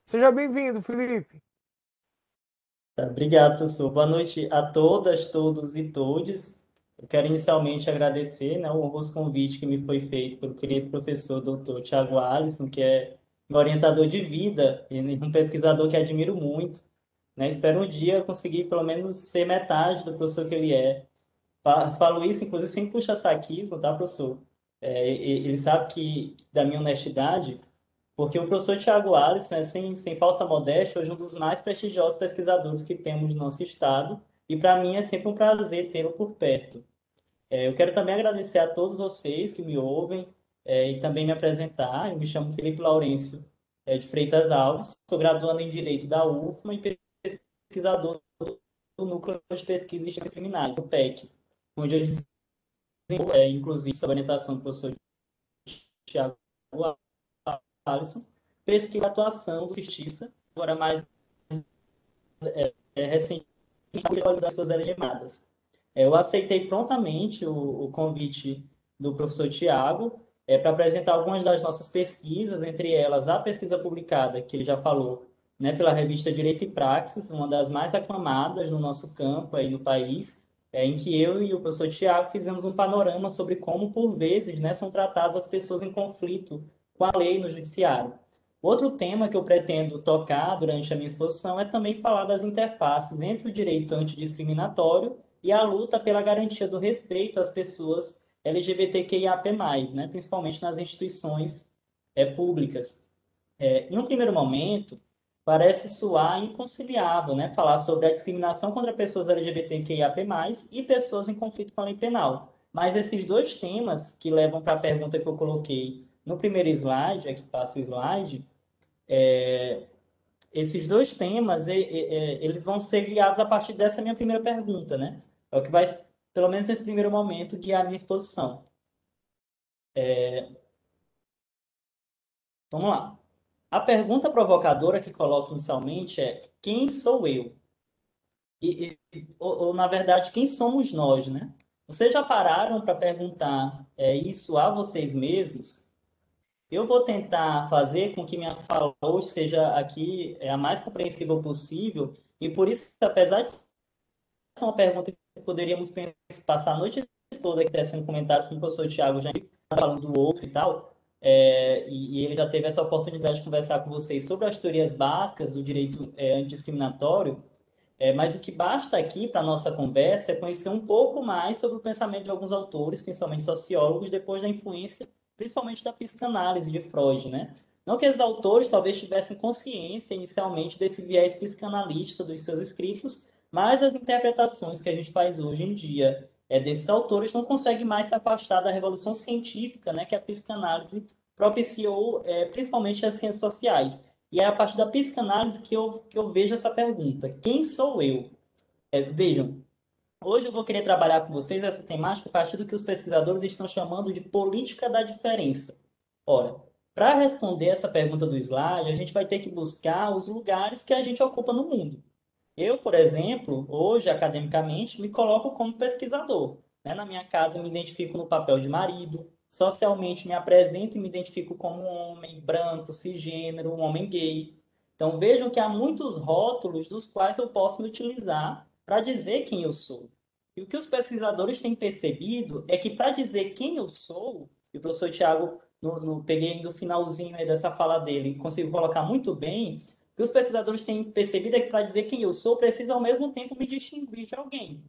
Seja bem-vindo, Felipe. Tá, obrigado, professor. Boa noite a todas, todos e todes. Eu quero inicialmente agradecer, né, o honroso convite que me foi feito pelo querido professor doutor Tiago Alisson, que é meu orientador de vida e um pesquisador que admiro muito, né? Espero um dia conseguir pelo menos ser metade do professor que ele é. Falo isso, inclusive, sem puxa-saquismo, tá, professor? Ele sabe que da minha honestidade, porque o professor Tiago Alisson é, sem falsa modéstia, hoje um dos mais prestigiosos pesquisadores que temos no nosso estado, e para mim é sempre um prazer tê-lo por perto. Eu quero também agradecer a todos vocês que me ouvem, e também me apresentar. Eu me chamo Felipe Laurêncio, de Freitas Alves, sou graduando em Direito da UFMA e pesquisador do Núcleo de Pesquisa em Ciências Criminais, o PEC, onde eu desenvolvo, inclusive, sob a orientação do professor Tiago Alisson, pesquisa a atuação do justiça, agora mais recentemente, das suas LGMAdas. Eu aceitei prontamente o convite do professor Tiago para apresentar algumas das nossas pesquisas, entre elas a pesquisa publicada, que ele já falou, né, pela revista Direito e Praxis, uma das mais aclamadas no nosso campo aí no país, em que eu e o professor Tiago fizemos um panorama sobre como, por vezes, né, são tratadas as pessoas em conflito com a lei no judiciário. Outro tema que eu pretendo tocar durante a minha exposição é também falar das interfaces entre o direito antidiscriminatório e a luta pela garantia do respeito às pessoas LGBTQIAP+, né, principalmente nas instituições públicas. Em um primeiro momento, parece soar inconciliável, né, falar sobre a discriminação contra pessoas LGBTQIAP+, e pessoas em conflito com a lei penal. Mas esses dois temas que levam para a pergunta que eu coloquei no primeiro slide, aqui passa o slide, esses dois temas, eles vão ser guiados a partir dessa minha primeira pergunta, né? É o que vai, pelo menos nesse primeiro momento, guiar a minha exposição. Vamos lá. A pergunta provocadora que coloco inicialmente é: quem sou eu? Ou, na verdade, quem somos nós, né? Vocês já pararam para perguntar isso a vocês mesmos? Eu vou tentar fazer com que minha fala hoje seja aqui a mais compreensível possível, e por isso, apesar de é uma pergunta que poderíamos passar a noite toda aqui tecendo comentários com o professor Tiago, já falando do outro e tal, e ele já teve essa oportunidade de conversar com vocês sobre as teorias básicas do direito antidiscriminatório, mas o que basta aqui para a nossa conversa é conhecer um pouco mais sobre o pensamento de alguns autores, principalmente sociólogos, depois da influência, principalmente da psicanálise de Freud, né? Não que esses autores talvez tivessem consciência inicialmente desse viés psicanalista dos seus escritos, mas as interpretações que a gente faz hoje em dia desses autores não conseguem mais se afastar da revolução científica, né, que a psicanálise propiciou, principalmente as ciências sociais. E é a partir da psicanálise que eu vejo essa pergunta: quem sou eu? Vejam, hoje eu vou querer trabalhar com vocês essa temática a partir do que os pesquisadores estão chamando de política da diferença. Ora, para responder essa pergunta do slide, a gente vai ter que buscar os lugares que a gente ocupa no mundo. Eu, por exemplo, hoje, academicamente, me coloco como pesquisador. Né? Na minha casa, me identifico no papel de marido, socialmente, me apresento e me identifico como um homem branco, cisgênero, um homem gay. Então, vejam que há muitos rótulos dos quais eu posso me utilizar para dizer quem eu sou. E o que os pesquisadores têm percebido é que, para dizer quem eu sou, e o professor Tiago, peguei no finalzinho dessa fala dele, consigo colocar muito bem, o que os pesquisadores têm percebido é que para dizer quem eu sou, preciso ao mesmo tempo me distinguir de alguém.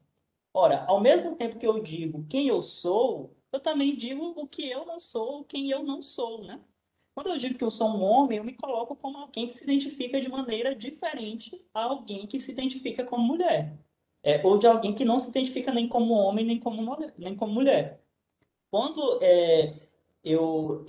Ora, ao mesmo tempo que eu digo quem eu sou, eu também digo o que eu não sou, quem eu não sou, né? Quando eu digo que eu sou um homem, eu me coloco como alguém que se identifica de maneira diferente a alguém que se identifica como mulher. Ou de alguém que não se identifica nem como homem, nem como mulher. Quando eu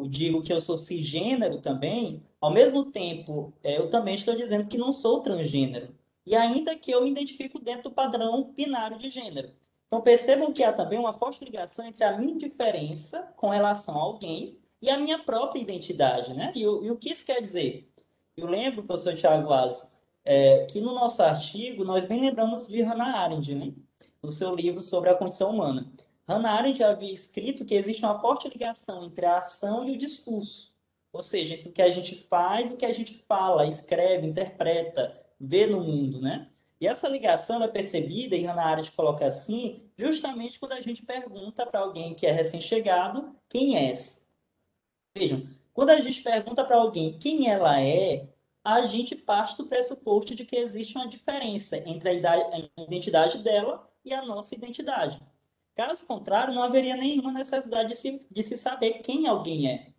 digo que eu sou cisgênero também, ao mesmo tempo, eu também estou dizendo que não sou transgênero. E ainda que eu me identifico dentro do padrão binário de gênero. Então, percebam que há também uma forte ligação entre a minha diferença com relação a alguém e a minha própria identidade, né? E o que isso quer dizer? Eu lembro, professor Tiago Wallace, que no nosso artigo nós bem lembramos de Hannah Arendt, né? No seu livro sobre a condição humana. Hannah Arendt havia escrito que existe uma forte ligação entre a ação e o discurso. ou seja, entre o que a gente faz e o que a gente fala, escreve, interpreta, vê no mundo, né? E essa ligação é percebida, e na área coloca assim, justamente quando a gente pergunta para alguém que é recém-chegado quem és. Vejam, quando a gente pergunta para alguém quem ela é, a gente parte do pressuposto de que existe uma diferença entre a identidade dela e a nossa identidade. Caso contrário, não haveria nenhuma necessidade de se saber quem alguém é.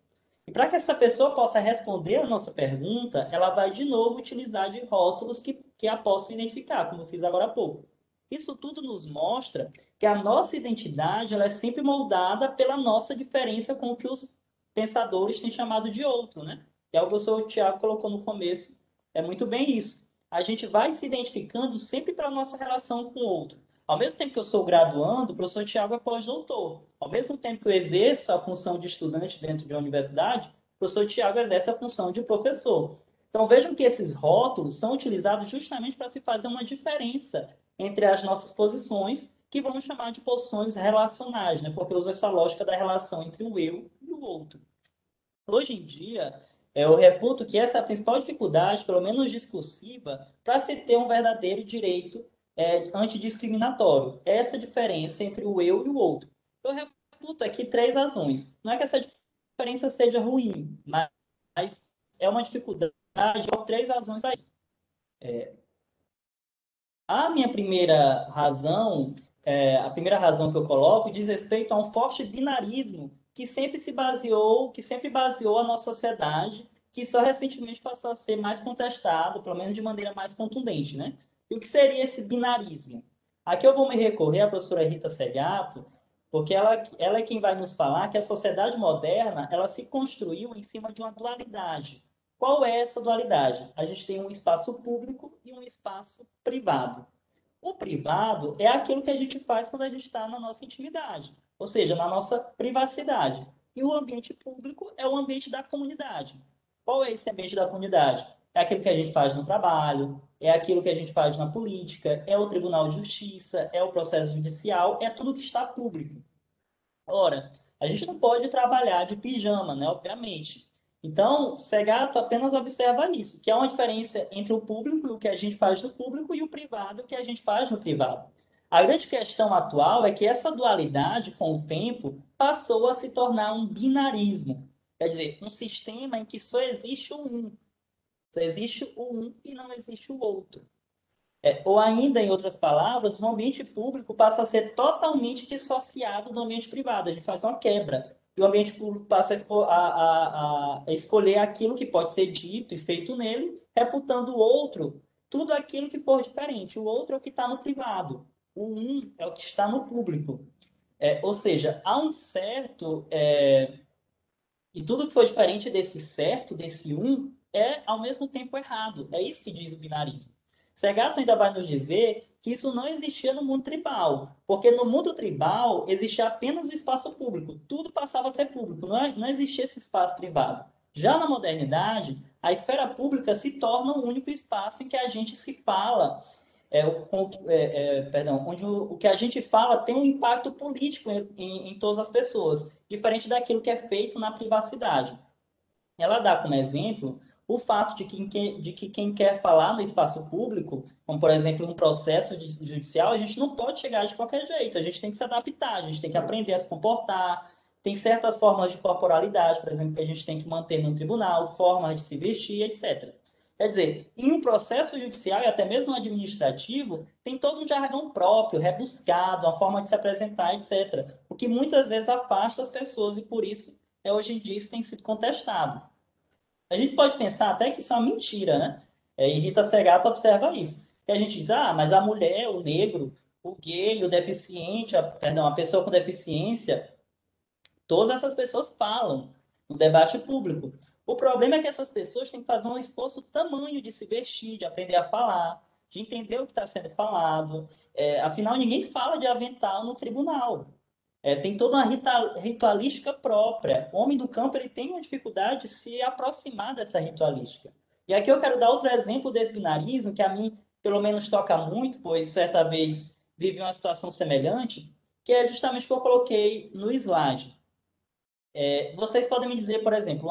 E para que essa pessoa possa responder a nossa pergunta, ela vai de novo utilizar de rótulos que a possam identificar, como eu fiz agora há pouco. Isso tudo nos mostra que a nossa identidade ela é sempre moldada pela nossa diferença com o que os pensadores têm chamado de outro, né? E é o que o professor Tiago colocou no começo. É muito bem isso. A gente vai se identificando sempre pela nossa relação com o outro. Ao mesmo tempo que eu sou graduando, o professor Tiago é pós-doutor. Ao mesmo tempo que eu exerço a função de estudante dentro de uma universidade, o professor Tiago exerce a função de professor. Então vejam que esses rótulos são utilizados justamente para se fazer uma diferença entre as nossas posições, que vamos chamar de posições relacionais, né? Porque usa essa lógica da relação entre o eu e o outro. Hoje em dia, eu reputo que essa é a principal dificuldade, pelo menos discursiva, para se ter um verdadeiro direito antidiscriminatório. Essa diferença entre o eu e o outro. Eu reputo aqui três razões. Não é que essa diferença seja ruim, mas é uma dificuldade por três razões. A minha primeira razão, a primeira razão que eu coloco, diz respeito a um forte binarismo que sempre baseou a nossa sociedade, que só recentemente passou a ser mais contestado, pelo menos de maneira mais contundente, né? E o que seria esse binarismo? Aqui eu vou me recorrer à professora Rita Segato, porque ela é quem vai nos falar que a sociedade moderna, ela se construiu em cima de uma dualidade. Qual é essa dualidade? A gente tem um espaço público e um espaço privado. O privado é aquilo que a gente faz quando a gente está na nossa intimidade, ou seja, na nossa privacidade. E o ambiente público é o ambiente da comunidade. Qual é esse ambiente da comunidade? É aquilo que a gente faz no trabalho, é aquilo que a gente faz na política, é o Tribunal de Justiça, é o processo judicial, é tudo que está público. Ora, a gente não pode trabalhar de pijama, né? Obviamente. Então, Segato apenas observa isso, que há uma diferença entre o público e o que a gente faz no público e o privado e o que a gente faz no privado. A grande questão atual é que essa dualidade, com o tempo, passou a se tornar um binarismo. Quer dizer, um sistema em que só existe o um. Só existe o um e não existe o outro. Ou ainda, em outras palavras, o ambiente público passa a ser totalmente dissociado do ambiente privado. A gente faz uma quebra. E o ambiente público passa a escolher aquilo que pode ser dito e feito nele, reputando o outro, tudo aquilo que for diferente. O outro é o que está no privado. O um é o que está no público. Ou seja, há um certo. E tudo que for diferente desse certo, desse um, é ao mesmo tempo errado. É isso que diz o binarismo. Segato ainda vai nos dizer que isso não existia no mundo tribal, porque no mundo tribal existia apenas o espaço público, tudo passava a ser público, não existia esse espaço privado. Já na modernidade, a esfera pública se torna o único espaço em que a gente se fala perdão, onde o que a gente fala tem um impacto político em todas as pessoas, diferente daquilo que é feito na privacidade. Ela dá como exemplo o fato de que quem quer falar no espaço público, como por exemplo um processo judicial, a gente não pode chegar de qualquer jeito, a gente tem que se adaptar, a gente tem que aprender a se comportar, tem certas formas de corporalidade, por exemplo, que a gente tem que manter no tribunal, formas de se vestir, etc. Quer dizer, em um processo judicial e até mesmo administrativo, tem todo um jargão próprio, rebuscado, uma forma de se apresentar, etc. O que muitas vezes afasta as pessoas e por isso, hoje em dia, isso tem sido contestado. A gente pode pensar até que isso é uma mentira, né? E Rita Segato observa isso. Que a gente diz, mas a mulher, o negro, o gay, o deficiente, perdão, a pessoa com deficiência, todas essas pessoas falam no debate público. O problema é que essas pessoas têm que fazer um esforço tamanho de se vestir, de aprender a falar, de entender o que está sendo falado. Afinal, ninguém fala de avental no tribunal. Tem toda uma ritualística própria. O homem do campo ele tem uma dificuldade de se aproximar dessa ritualística. E aqui eu quero dar outro exemplo desse binarismo, que a mim, pelo menos, toca muito, pois certa vez vivi uma situação semelhante, que é justamente o que eu coloquei no slide. Vocês podem me dizer, por exemplo,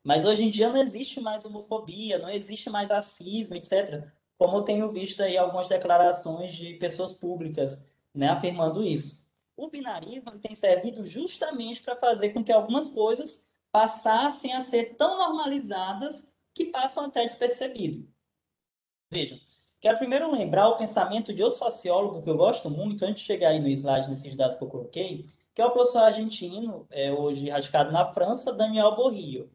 Mas hoje em dia não existe mais homofobia, não existe mais racismo, etc. Como eu tenho visto aí algumas declarações de pessoas públicas, né, afirmando isso. O binarismo tem servido justamente para fazer com que algumas coisas passassem a ser tão normalizadas que passam até despercebido. Vejam, quero primeiro lembrar o pensamento de outro sociólogo que eu gosto muito, antes de chegar aí no slide nesses dados que eu coloquei, que é o professor argentino, hoje radicado na França, Daniel Borrio.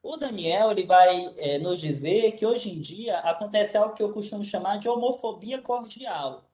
O Daniel ele vai nos dizer que hoje em dia acontece algo que eu costumo chamar de homofobia cordial.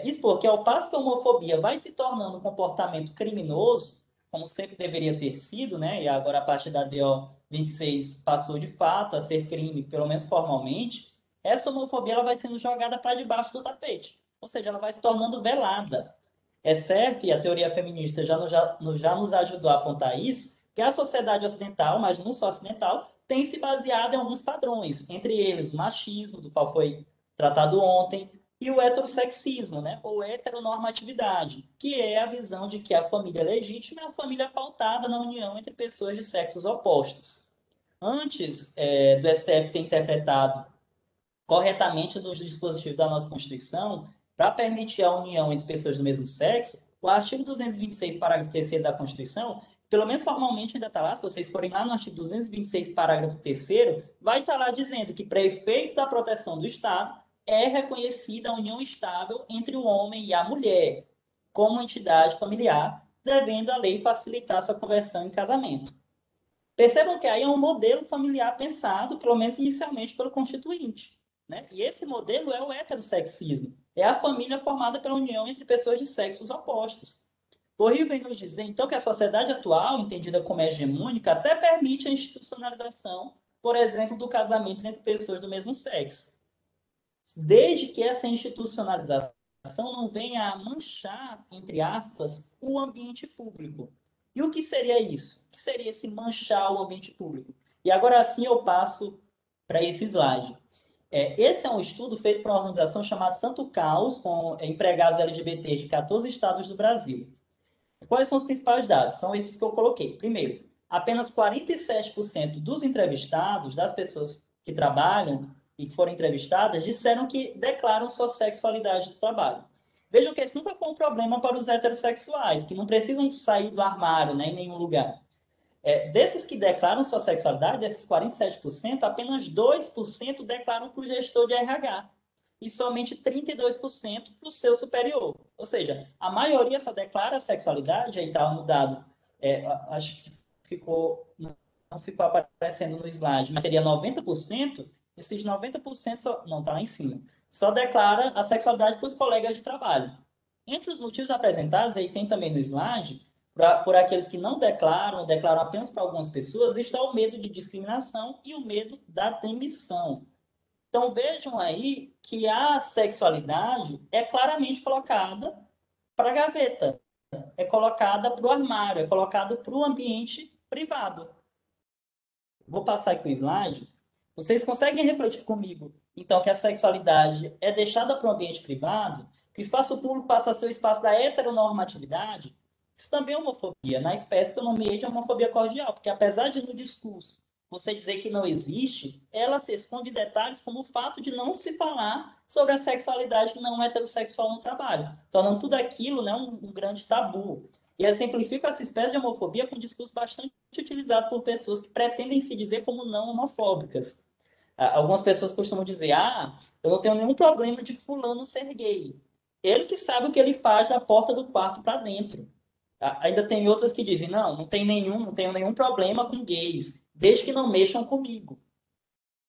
Isso porque, ao passo que a homofobia vai se tornando um comportamento criminoso, como sempre deveria ter sido, né? E agora a partir da DO 26 passou de fato a ser crime, pelo menos formalmente, essa homofobia ela vai sendo jogada para debaixo do tapete. Ou seja, ela vai se tornando velada. É certo, e a teoria feminista já nos ajudou a apontar isso, que a sociedade ocidental, mas não só ocidental, tem se baseado em alguns padrões, entre eles o machismo, do qual foi tratado ontem, e o heterossexismo, né? Ou heteronormatividade, que é a visão de que a família legítima é a família pautada na união entre pessoas de sexos opostos. Antes do STF ter interpretado corretamente dos dispositivos da nossa Constituição para permitir a união entre pessoas do mesmo sexo, o artigo 226, parágrafo 3º da Constituição, pelo menos formalmente ainda está lá, se vocês forem lá no artigo 226, parágrafo 3º, vai estar lá dizendo que, para efeito da proteção do Estado, é reconhecida a união estável entre o homem e a mulher, como entidade familiar, devendo a lei facilitar sua conversão em casamento. Percebam que aí é um modelo familiar pensado, pelo menos inicialmente, pelo Constituinte. Né? E esse modelo é o heterossexismo. É a família formada pela união entre pessoas de sexos opostos. Borrell vem nos dizer, então, que a sociedade atual, entendida como hegemônica, até permite a institucionalização, por exemplo, do casamento entre pessoas do mesmo sexo. Desde que essa institucionalização não venha a manchar, entre aspas, o ambiente público. E o que seria isso? O que seria esse manchar o ambiente público? E agora sim eu passo para esse slide. Esse é um estudo feito por uma organização chamada Santo Caos, com empregados LGBTs de 14 estados do Brasil. Quais são os principais dados? São esses que eu coloquei. Primeiro, apenas 47% dos entrevistados, das pessoas que trabalham e que foram entrevistadas, disseram que declaram sua sexualidade do trabalho. Vejam que esse nunca foi um problema para os heterossexuais, que não precisam sair do armário, né, em nenhum lugar. Desses que declaram sua sexualidade, desses 47%, apenas 2% declaram para o gestor de RH e somente 32% para o seu superior. Ou seja, a maioria só declara a sexualidade, aí está no dado, acho que não ficou aparecendo no slide, mas seria 90%, esses 90% só, não, está lá em cima, só declara a sexualidade para os colegas de trabalho. Entre os motivos apresentados, aí tem também no slide, por aqueles que não declaram, declaram apenas para algumas pessoas, está o medo de discriminação e o medo da demissão. Então vejam aí que a sexualidade é claramente colocada para a gaveta, é colocada para o armário, é colocada para o ambiente privado. Vou passar aqui o slide. Vocês conseguem refletir comigo, então, que a sexualidade é deixada para o ambiente privado, que o espaço público passa a ser o espaço da heteronormatividade? Isso também é homofobia, na espécie que eu nomeei de homofobia cordial, porque apesar de no discurso você dizer que não existe, ela se esconde detalhes como o fato de não se falar sobre a sexualidade não heterossexual no trabalho, tornando tudo aquilo, né, um grande tabu. E exemplifica essa espécie de homofobia com um discurso bastante utilizado por pessoas que pretendem se dizer como não homofóbicas. Algumas pessoas costumam dizer: eu não tenho nenhum problema de fulano ser gay. Ele que sabe o que ele faz da porta do quarto para dentro. Ainda tem outras que dizem: não tenho nenhum problema com gays, desde que não mexam comigo.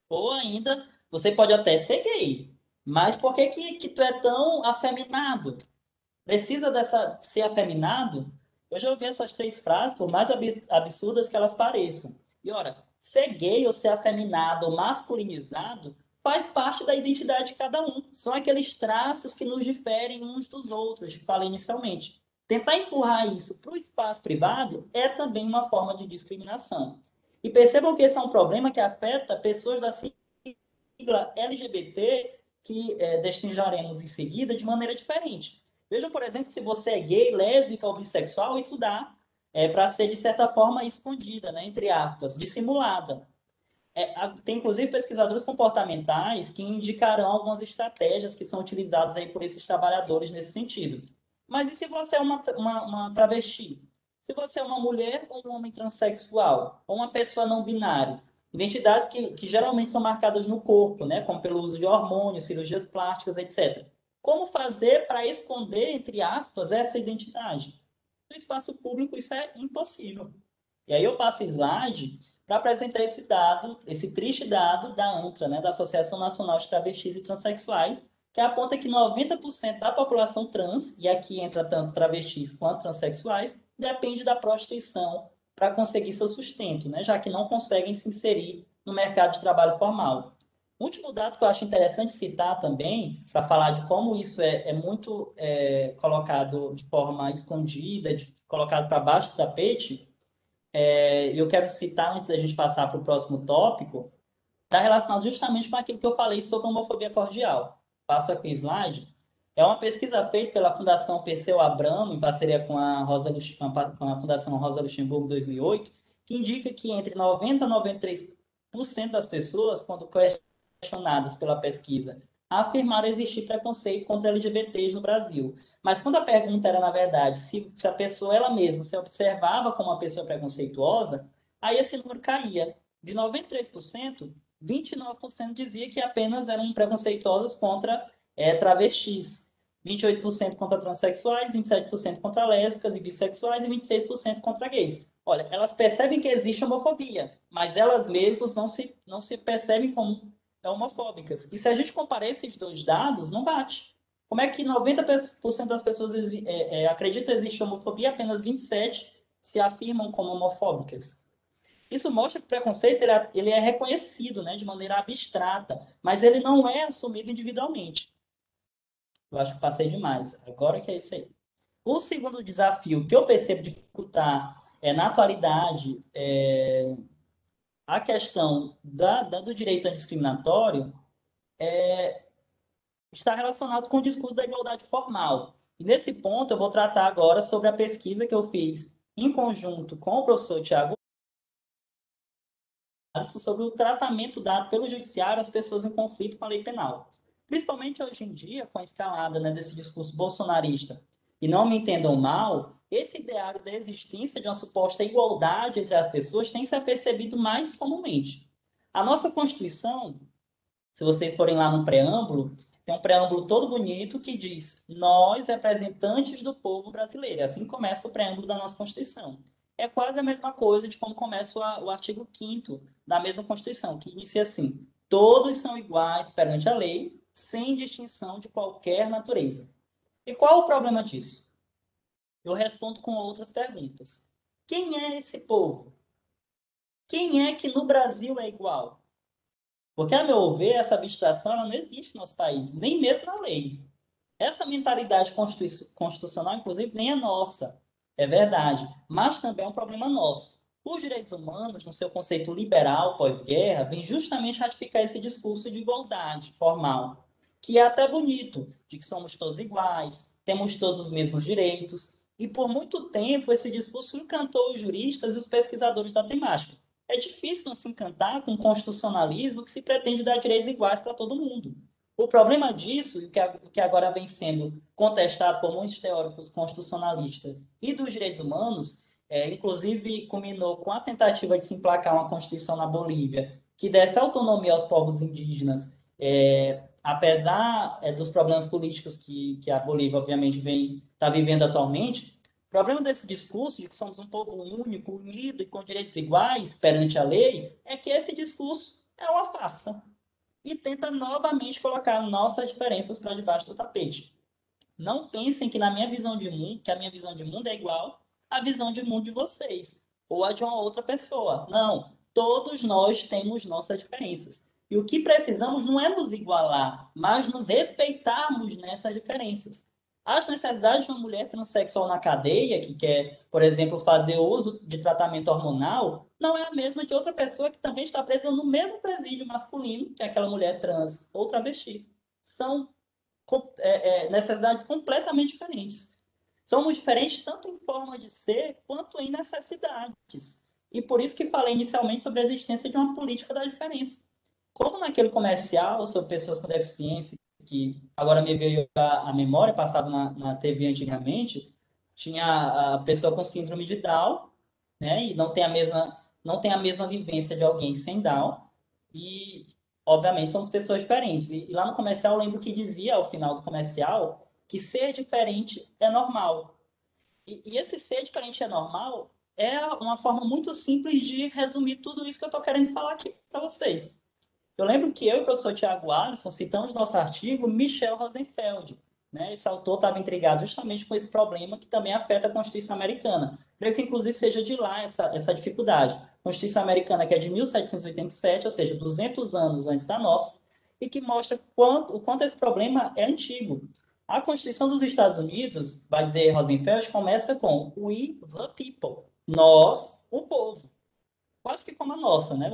Ou ainda, você pode até ser gay, mas por que tu é tão afeminado? Precisa ser afeminado? Eu já ouvi essas três frases, por mais absurdas que elas pareçam. E ora, ser gay ou ser afeminado ou masculinizado faz parte da identidade de cada um. São aqueles traços que nos diferem uns dos outros, que falei inicialmente. Tentar empurrar isso para o espaço privado é também uma forma de discriminação. E percebam que esse é um problema que afeta pessoas da sigla LGBT, que destrinjaremos em seguida, de maneira diferente. Vejam, por exemplo, se você é gay, lésbica ou bissexual, isso dá para ser, de certa forma, escondida, né, entre aspas, dissimulada. Tem, inclusive, pesquisadores comportamentais que indicarão algumas estratégias que são utilizadas aí por esses trabalhadores nesse sentido. Mas e se você é uma travesti? Se você é uma mulher ou um homem transexual? Ou uma pessoa não binária? Identidades que geralmente são marcadas no corpo, né? Como pelo uso de hormônios, cirurgias plásticas, etc. Como fazer para esconder, entre aspas, essa identidade? No espaço público, isso é impossível. E aí eu passo slide para apresentar esse dado, esse triste dado da ANTRA, né, da Associação Nacional de Travestis e Transsexuais, que aponta que 90% da população trans, e aqui entra tanto travestis quanto transexuais, depende da prostituição para conseguir seu sustento, né, já que não conseguem se inserir no mercado de trabalho formal. O último dado que eu acho interessante citar também, para falar de como isso é muito colocado de forma escondida, colocado para baixo do tapete, eu quero citar, antes da gente passar para o próximo tópico, está relacionado justamente com aquilo que eu falei sobre homofobia cordial. Passo aqui o slide. É uma pesquisa feita pela Fundação Perseu Abramo, em parceria com com a Fundação Rosa Luxemburgo 2008, que indica que entre 90% a 93% das pessoas, quando questionadas pela pesquisa, afirmaram existir preconceito contra LGBTs no Brasil. Mas quando a pergunta era, na verdade, se a pessoa ela mesma se observava como uma pessoa preconceituosa, aí esse número caía. De 93%, 29% dizia que apenas eram preconceituosas contra travestis, 28% contra transexuais, 27% contra lésbicas e bissexuais e 26% contra gays. Olha, elas percebem que existe homofobia, mas elas mesmas não se percebem como homofóbicas. E se a gente comparar esses dois dados, não bate. Como é que 90% das pessoas acreditam que existe homofobia e apenas 27% se afirmam como homofóbicas? Isso mostra que o preconceito ele é reconhecido, né, de maneira abstrata, mas ele não é assumido individualmente. Eu acho que passei demais. Agora que é isso aí. O segundo desafio que eu percebo dificultar na atualidade, a questão do direito antidiscriminatório está relacionado com o discurso da igualdade formal. E nesse ponto eu vou tratar agora sobre a pesquisa que eu fiz em conjunto com o professor Tiago sobre o tratamento dado pelo judiciário às pessoas em conflito com a lei penal. Principalmente hoje em dia, com a escalada, né, desse discurso bolsonarista. E não me entendam mal, esse ideário da existência de uma suposta igualdade entre as pessoas tem se apercebido mais comumente. A nossa Constituição, se vocês forem lá no preâmbulo, tem um preâmbulo todo bonito que diz: nós, representantes do povo brasileiro. Assim começa o preâmbulo da nossa Constituição. É quase a mesma coisa de como começa o artigo 5º da mesma Constituição, que inicia assim: todos são iguais perante a lei, sem distinção de qualquer natureza. E qual o problema disso? Eu respondo com outras perguntas. Quem é esse povo? Quem é que no Brasil é igual? Porque, a meu ver, essa abstração ela não existe no nosso país, nem mesmo na lei. Essa mentalidade constitucional, inclusive, nem é nossa, é verdade, mas também é um problema nosso. Os direitos humanos, no seu conceito liberal pós-guerra, vem justamente ratificar esse discurso de igualdade formal, que é até bonito, de que somos todos iguais, temos todos os mesmos direitos, e por muito tempo esse discurso encantou os juristas e os pesquisadores da temática. É difícil não se encantar com um constitucionalismo que se pretende dar direitos iguais para todo mundo. O problema disso, e que agora vem sendo contestado por muitos teóricos constitucionalistas e dos direitos humanos, inclusive culminou com a tentativa de se emplacar uma Constituição na Bolívia que desse autonomia aos povos indígenas, apesar dos problemas políticos que a Bolívia, obviamente, está vivendo atualmente. O problema desse discurso de que somos um povo único, unido e com direitos iguais perante a lei, é que esse discurso é uma farsa e tenta novamente colocar nossas diferenças para debaixo do tapete. Não pensem que na minha visão de mundo, que a minha visão de mundo é igual à visão de mundo de vocês ou a de uma outra pessoa. Não, todos nós temos nossas diferenças. E o que precisamos não é nos igualar, mas nos respeitarmos nessas diferenças. As necessidades de uma mulher transexual na cadeia, que quer, por exemplo, fazer uso de tratamento hormonal, não é a mesma de outra pessoa que também está presa no mesmo presídio masculino que aquela mulher trans ou travesti. São necessidades completamente diferentes. Somos diferentes tanto em forma de ser quanto em necessidades. E por isso que falei inicialmente sobre a existência de uma política da diferença. Como naquele comercial sobre pessoas com deficiência, que agora me veio a memória, passava na TV antigamente, tinha a pessoa com síndrome de Down, né, e não tem a mesma vivência de alguém sem Down, e obviamente somos pessoas diferentes. E lá no comercial eu lembro que dizia ao final do comercial que ser diferente é normal. E esse ser diferente é normal é uma forma muito simples de resumir tudo isso que eu estou querendo falar aqui para vocês. Eu lembro que eu e o professor Tiago Alisson citamos no nosso artigo Michel Rosenfeld. Né? Esse autor estava intrigado justamente com esse problema que também afeta a Constituição Americana. Creio que, inclusive, seja de lá essa dificuldade. A Constituição Americana, que é de 1787, ou seja, 200 anos antes da nossa, e que mostra o quanto esse problema é antigo. A Constituição dos Estados Unidos, vai dizer Rosenfeld, começa com We the People, nós, o povo, quase que como a nossa, né?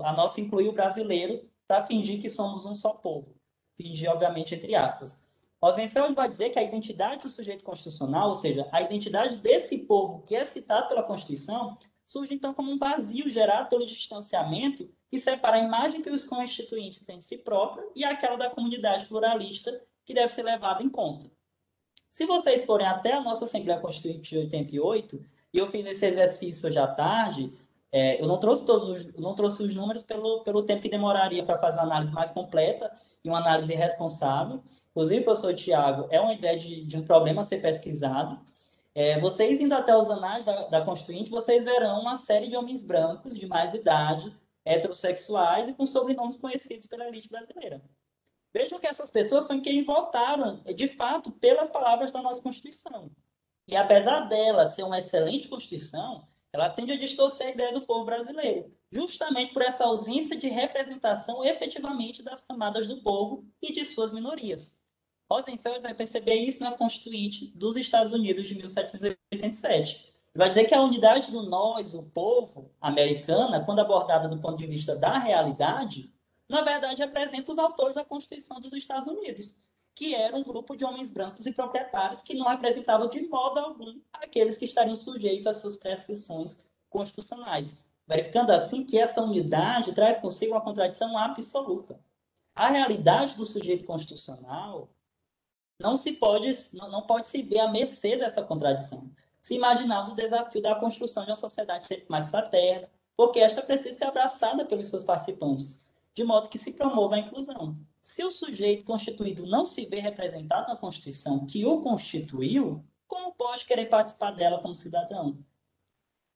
A nossa inclui o brasileiro para fingir que somos um só povo. Fingir, obviamente, entre aspas. Rosenfeld vai dizer que a identidade do sujeito constitucional, ou seja, a identidade desse povo que é citado pela Constituição, surge então como um vazio gerado pelo distanciamento que separa a imagem que os constituintes têm de si próprio e aquela da comunidade pluralista que deve ser levada em conta. Se vocês forem até a nossa Assembleia Constituinte de 88, e eu fiz esse exercício hoje à tarde, eu não trouxe os números pelo tempo que demoraria para fazer uma análise mais completa e uma análise responsável. Inclusive, professor Tiago, é uma ideia de um problema a ser pesquisado. Vocês indo até os anais da Constituinte, vocês verão uma série de homens brancos de mais idade, heterossexuais e com sobrenomes conhecidos pela elite brasileira. Vejam que essas pessoas foram quem votaram, de fato, pelas palavras da nossa Constituição. E apesar dela ser uma excelente Constituição, ela tende a distorcer a ideia do povo brasileiro, justamente por essa ausência de representação efetivamente das camadas do povo e de suas minorias. Rosenfeld vai perceber isso na Constituinte dos Estados Unidos de 1787. Vai dizer que a unidade do nós, o povo, americana, quando abordada do ponto de vista da realidade, na verdade representa os autores da Constituição dos Estados Unidos, que era um grupo de homens brancos e proprietários que não representavam de modo algum aqueles que estariam sujeitos às suas prescrições constitucionais, verificando assim que essa unidade traz consigo uma contradição absoluta. A realidade do sujeito constitucional não pode se ver à mercê dessa contradição. Se imaginarmos o desafio da construção de uma sociedade sempre mais fraterna, porque esta precisa ser abraçada pelos seus participantes, de modo que se promova a inclusão. Se o sujeito constituído não se vê representado na Constituição que o constituiu, como pode querer participar dela como cidadão?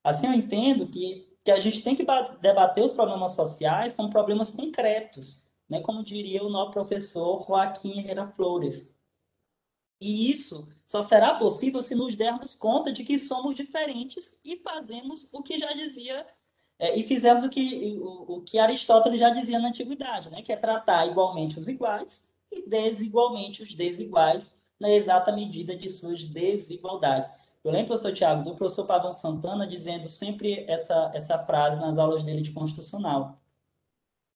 Assim, eu entendo que a gente tem que debater os problemas sociais como problemas concretos, né? Como diria o nosso professor Joaquim Herrera Flores. E isso só será possível se nos dermos conta de que somos diferentes e fazemos o que já dizia, e fizemos o que Aristóteles já dizia na antiguidade, né? Que é tratar igualmente os iguais e desigualmente os desiguais na exata medida de suas desigualdades. Eu lembro, professor Tiago, do professor Pavão Santana dizendo sempre essa frase nas aulas dele de constitucional.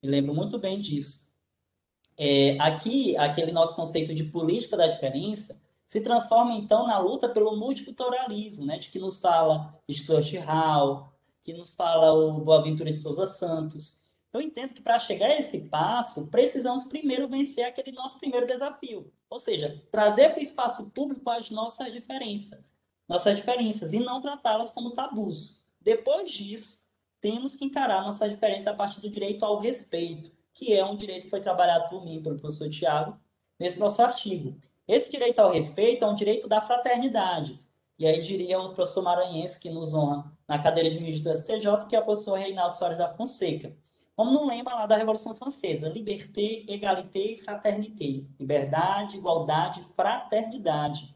Me lembro muito bem disso. Aqui, aquele nosso conceito de política da diferença se transforma, então, na luta pelo multiculturalismo, né, de que nos fala Stuart Hall, que nos fala o Boaventura de Souza Santos. Eu entendo que para chegar a esse passo, precisamos primeiro vencer aquele nosso primeiro desafio, ou seja, trazer para o espaço público as nossas diferenças, e não tratá-las como tabus. Depois disso, temos que encarar nossas diferenças a partir do direito ao respeito, que é um direito que foi trabalhado por mim, pelo professor Tiago, nesse nosso artigo. Esse direito ao respeito é um direito da fraternidade. E aí diria o professor maranhense que nos honra na cadeira de ministro do STJ, que é o professor Reinaldo Soares da Fonseca. Como não lembra lá da Revolução Francesa, liberté, égalité, fraternité. Liberdade, igualdade, fraternidade.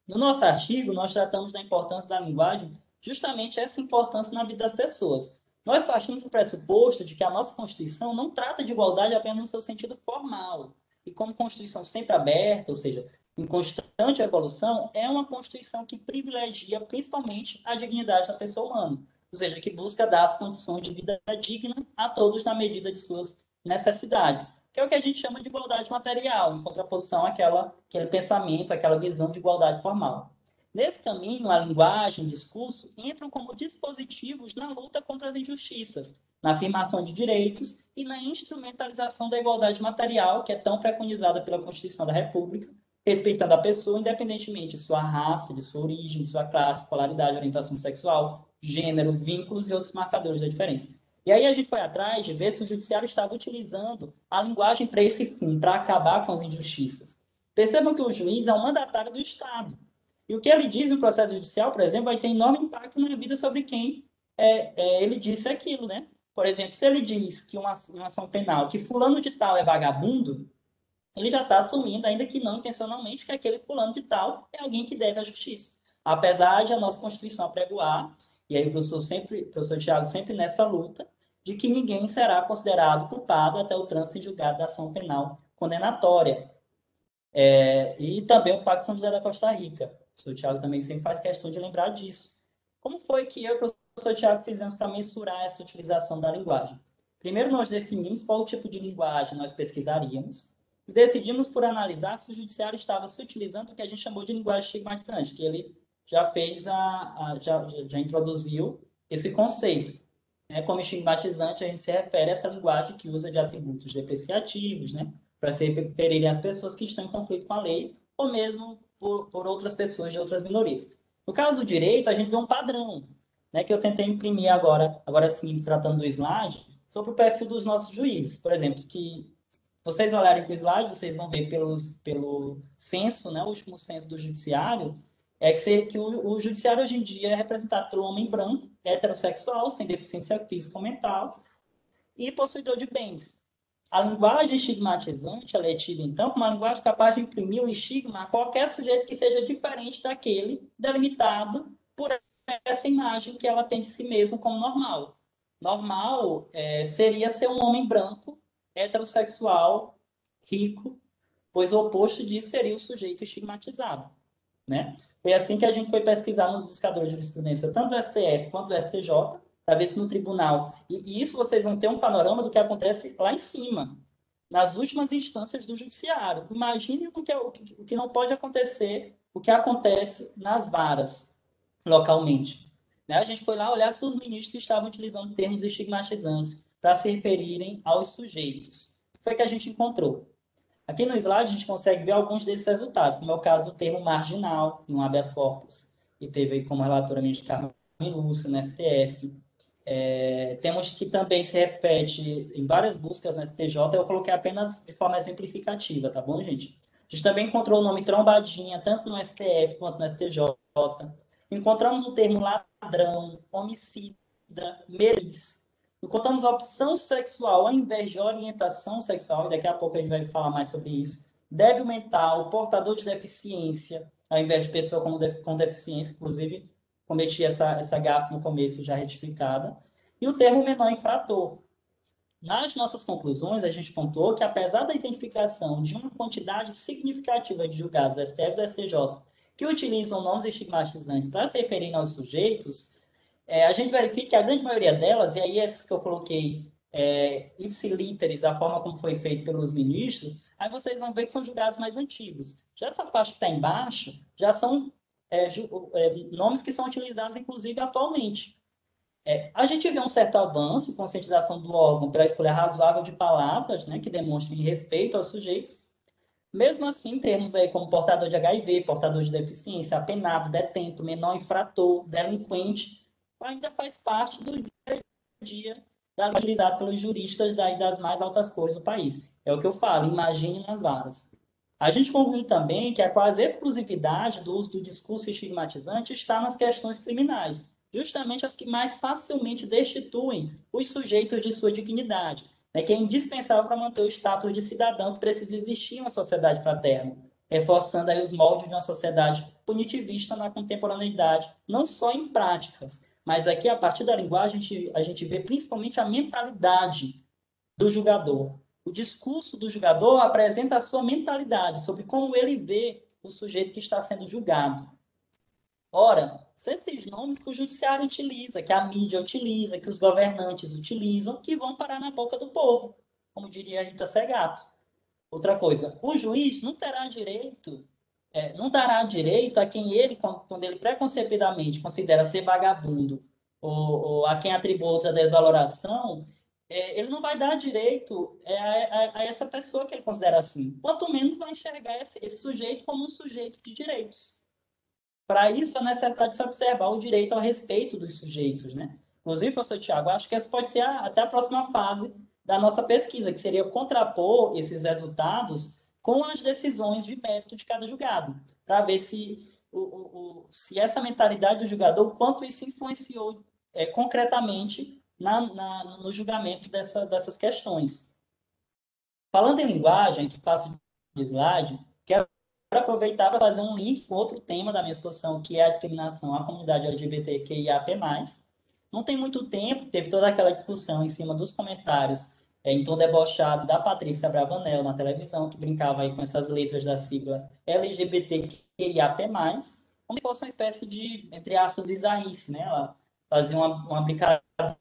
No nosso artigo, nós tratamos da importância da linguagem, justamente essa importância na vida das pessoas. Nós partimos do pressuposto de que a nossa Constituição não trata de igualdade apenas no seu sentido formal. E como Constituição sempre aberta, ou seja, em constante evolução, é uma Constituição que privilegia principalmente a dignidade da pessoa humana. Ou seja, que busca dar as condições de vida digna a todos na medida de suas necessidades, que é o que a gente chama de igualdade material, em contraposição àquele pensamento, àquela visão de igualdade formal. Nesse caminho, a linguagem, o discurso entram como dispositivos na luta contra as injustiças, na afirmação de direitos e na instrumentalização da igualdade material, que é tão preconizada pela Constituição da República, respeitando a pessoa independentemente de sua raça, de sua origem, de sua classe, escolaridade, orientação sexual, gênero, vínculos e outros marcadores da diferença. E aí a gente foi atrás de ver se o judiciário estava utilizando a linguagem para esse fim, para acabar com as injustiças. Percebam que o juiz é um mandatário do Estado. E o que ele diz no processo judicial, por exemplo, vai ter enorme impacto na vida sobre quem ele disse aquilo, né? Por exemplo, se ele diz que uma ação penal, que fulano de tal é vagabundo, ele já está assumindo, ainda que não intencionalmente, que aquele fulano de tal é alguém que deve à justiça. Apesar de a nossa Constituição apregoar, e aí o professor Tiago sempre nessa luta, de que ninguém será considerado culpado até o trânsito em julgado da ação penal condenatória. E também o Pacto de São José da Costa Rica. O professor Tiago também sempre faz questão de lembrar disso. Como foi que eu e o professor Tiago fizemos para mensurar essa utilização da linguagem? Primeiro, nós definimos qual tipo de linguagem nós pesquisaríamos e decidimos por analisar se o judiciário estava se utilizando o que a gente chamou de linguagem estigmatizante, que ele já fez já introduziu esse conceito. Como estigmatizante, a gente se refere a essa linguagem que usa de atributos depreciativos, né? Para se referirem às pessoas que estão em conflito com a lei, ou mesmo por outras pessoas de outras minorias. No caso do direito, a gente vê um padrão, né, que eu tentei imprimir agora sim, tratando do slide, sobre o perfil dos nossos juízes. Por exemplo, que vocês olharem para o slide, vocês vão ver pelo censo, né, o último censo do judiciário, que o judiciário hoje em dia é representado pelo homem branco, heterossexual, sem deficiência física ou mental, e possuidor de bens. A linguagem estigmatizante ela é tida, então, como uma linguagem capaz de imprimir um estigma a qualquer sujeito que seja diferente daquele delimitado por essa imagem que ela tem de si mesmo como normal. Normal seria ser um homem branco, heterossexual, rico, pois o oposto disso seria o sujeito estigmatizado. Né? Foi assim que a gente foi pesquisar nos buscadores de jurisprudência, tanto do STF quanto do STJ, para ver se no tribunal. E isso vocês vão ter um panorama do que acontece lá em cima, nas últimas instâncias do judiciário. Imagine o que não pode acontecer, o que acontece nas varas, localmente. Né? A gente foi lá olhar se os ministros estavam utilizando termos estigmatizantes para se referirem aos sujeitos. Foi que a gente encontrou. Aqui no slide a gente consegue ver alguns desses resultados, como é o caso do termo marginal, em um habeas corpus, e teve aí como relatora a ministra Carmen Lúcia, no STF. Temos que também se repete em várias buscas no STJ, eu coloquei apenas de forma exemplificativa, tá bom, gente? A gente também encontrou o nome trombadinha, tanto no STF quanto no STJ. Encontramos o termo ladrão, homicida, meris. Encontramos a opção sexual ao invés de orientação sexual, e daqui a pouco a gente vai falar mais sobre isso. Débil mental, portador de deficiência, ao invés de pessoa com deficiência, inclusive cometi essa gafe no começo já retificada. E o termo menor infrator. Nas nossas conclusões, a gente pontuou que, apesar da identificação de uma quantidade significativa de julgados do STF e do STJ que utilizam nomes estigmatizantes para se referirem aos sujeitos, a gente verifica que a grande maioria delas, e aí essas que eu coloquei ipsilíteres, a forma como foi feito pelos ministros, aí vocês vão ver que são julgados mais antigos. Já essa parte que está embaixo, já são nomes que são utilizados, inclusive, atualmente. A gente vê um certo avanço em conscientização do órgão pela escolha razoável de palavras, né, que demonstrem respeito aos sujeitos. Mesmo assim, termos aí como portador de HIV, portador de deficiência, apenado, detento, menor infrator, delinquente, ainda faz parte do dia a dia da lei utilizada pelos juristas das mais altas cortes do país. É o que eu falo, imagine nas varas. A gente conclui também que a quase exclusividade do uso do discurso estigmatizante está nas questões criminais, justamente as que mais facilmente destituem os sujeitos de sua dignidade, né, que é indispensável para manter o status de cidadão que precisa existir em uma sociedade fraterna, reforçando aí os moldes de uma sociedade punitivista na contemporaneidade, não só em práticas, mas aqui, a partir da linguagem, a gente vê principalmente a mentalidade do julgador. O discurso do julgador apresenta a sua mentalidade sobre como ele vê o sujeito que está sendo julgado. Ora, são esses nomes que o judiciário utiliza, que a mídia utiliza, que os governantes utilizam, que vão parar na boca do povo, como diria Rita Segato. Outra coisa, o juiz não terá direito não dará direito a quem ele, quando ele preconcecidamente considera ser vagabundo, ou a quem atribui outra desvaloração, ele não vai dar direito a essa pessoa que ele considera assim. Quanto menos vai enxergar esse sujeito como um sujeito de direitos. Para isso, é necessário se observar o direito ao respeito dos sujeitos, né? Inclusive, professor Tiago, acho que essa pode ser até a próxima fase da nossa pesquisa, que seria contrapor esses resultados com as decisões de mérito de cada julgado, para ver se essa mentalidade do julgador, o quanto isso influenciou concretamente no julgamento dessas questões. Falando em linguagem, que passo de slide, quero aproveitar para fazer um link com outro tema da minha exposição, que é a discriminação à comunidade LGBTQIAP+. Não tem muito tempo, teve toda aquela discussão em cima dos comentários em tom debochado da Patrícia Bravanel na televisão, que brincava aí com essas letras da sigla LGBTQIAP+, como se fosse uma espécie de, entre aspas, bizarrice, né? Ela fazia uma brincadeira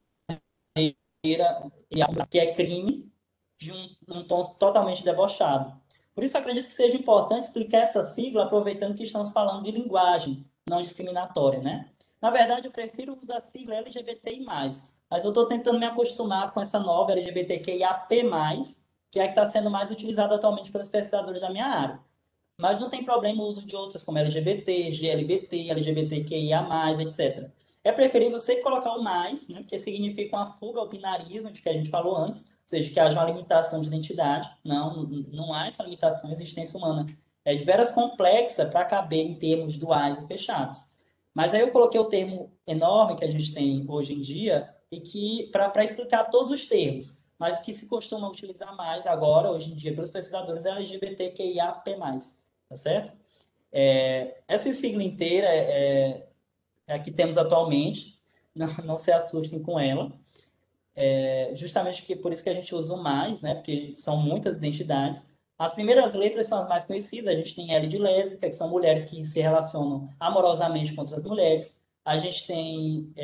que é crime, de um tom totalmente debochado. Por isso, acredito que seja importante explicar essa sigla, aproveitando que estamos falando de linguagem não discriminatória, né? Na verdade, eu prefiro o uso da sigla LGBTI+, mas eu estou tentando me acostumar com essa nova LGBTQIAP+, que é a que está sendo mais utilizada atualmente pelos pesquisadores da minha área. Mas não tem problema o uso de outras como LGBT, GLBT, LGBTQIA+, etc. É preferível você colocar o mais, né, que significa uma fuga ao binarismo, de que a gente falou antes, ou seja, que haja uma limitação de identidade. Não há essa limitação, a existência humana é de veras complexa para caber em termos duais e fechados. Mas aí eu coloquei o termo enorme que a gente tem hoje em dia, e que para explicar todos os termos, mas o que se costuma utilizar mais agora, hoje em dia, pelos pesquisadores, é LGBTQIAP+. Tá certo? Essa sigla inteira é a que temos atualmente, não se assustem com ela, justamente por isso que a gente usa o mais, né? Porque são muitas identidades. As primeiras letras são as mais conhecidas, a gente tem L de lésbica, que são mulheres que se relacionam amorosamente com outras mulheres. A gente tem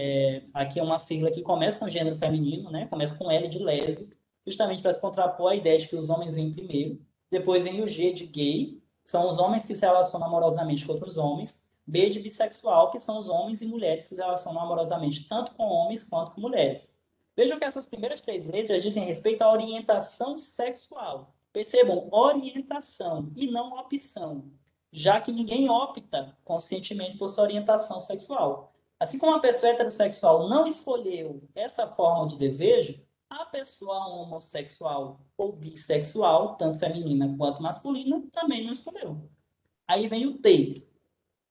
aqui uma sigla que começa com gênero feminino, né? Começa com L de lésbica, justamente para se contrapor a ideia de que os homens vêm primeiro. Depois vem o G de gay, que são os homens que se relacionam amorosamente com outros homens. B de bissexual, que são os homens e mulheres que se relacionam amorosamente tanto com homens quanto com mulheres. Vejam que essas primeiras três letras dizem respeito à orientação sexual. Percebam, orientação e não opção, já que ninguém opta conscientemente por sua orientação sexual. Assim como a pessoa heterossexual não escolheu essa forma de desejo, a pessoa homossexual ou bissexual, tanto feminina quanto masculina, também não escolheu. Aí vem o T,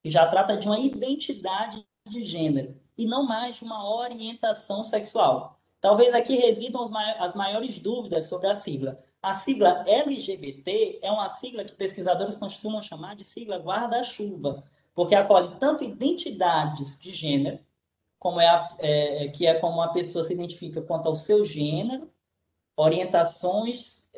que já trata de uma identidade de gênero e não mais de uma orientação sexual. Talvez aqui residam as maiores dúvidas sobre a sigla. A sigla LGBT é uma sigla que pesquisadores costumam chamar de sigla guarda-chuva, porque acolhe tanto identidades de gênero, que é como uma pessoa se identifica quanto ao seu gênero, orientações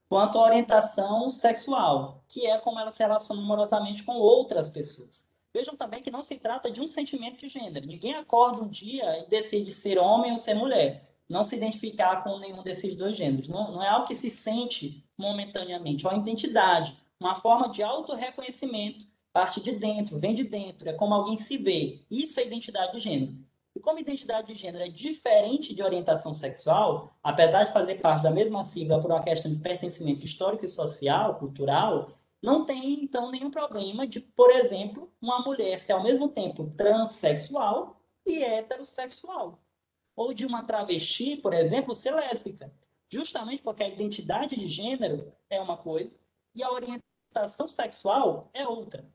quanto à orientação sexual, que é como ela se relaciona amorosamente com outras pessoas. Vejam também que não se trata de um sentimento de gênero. Ninguém acorda um dia e decide ser homem ou ser mulher. Não se identificar com nenhum desses dois gêneros. Não é algo que se sente momentaneamente. É uma identidade, uma forma de autorreconhecimento. Parte de dentro, vem de dentro. É como alguém se vê. Isso é identidade de gênero. E como identidade de gênero é diferente de orientação sexual, apesar de fazer parte da mesma sigla por uma questão de pertencimento histórico e social, cultural, não tem, então, nenhum problema de, por exemplo, uma mulher ser ao mesmo tempo transexual e heterossexual. Ou de uma travesti, por exemplo, ser lésbica. Justamente porque a identidade de gênero é uma coisa e a orientação sexual é outra.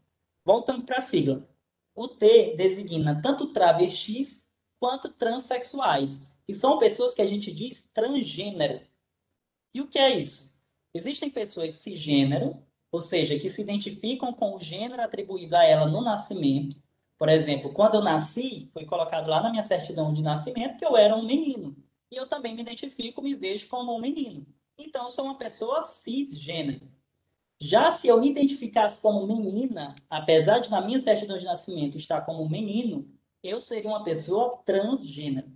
Voltando para a sigla. O T designa tanto travestis quanto transexuais, que são pessoas que a gente diz transgênero. E o que é isso? Existem pessoas cisgênero, ou seja, que se identificam com o gênero atribuído a ela no nascimento. Por exemplo, quando eu nasci, foi colocado lá na minha certidão de nascimento que eu era um menino. E eu também me identifico, me vejo como um menino. Então, eu sou uma pessoa cisgênero. Já se eu me identificasse como menina, apesar de na minha certidão de nascimento estar como menino, eu seria uma pessoa transgênero.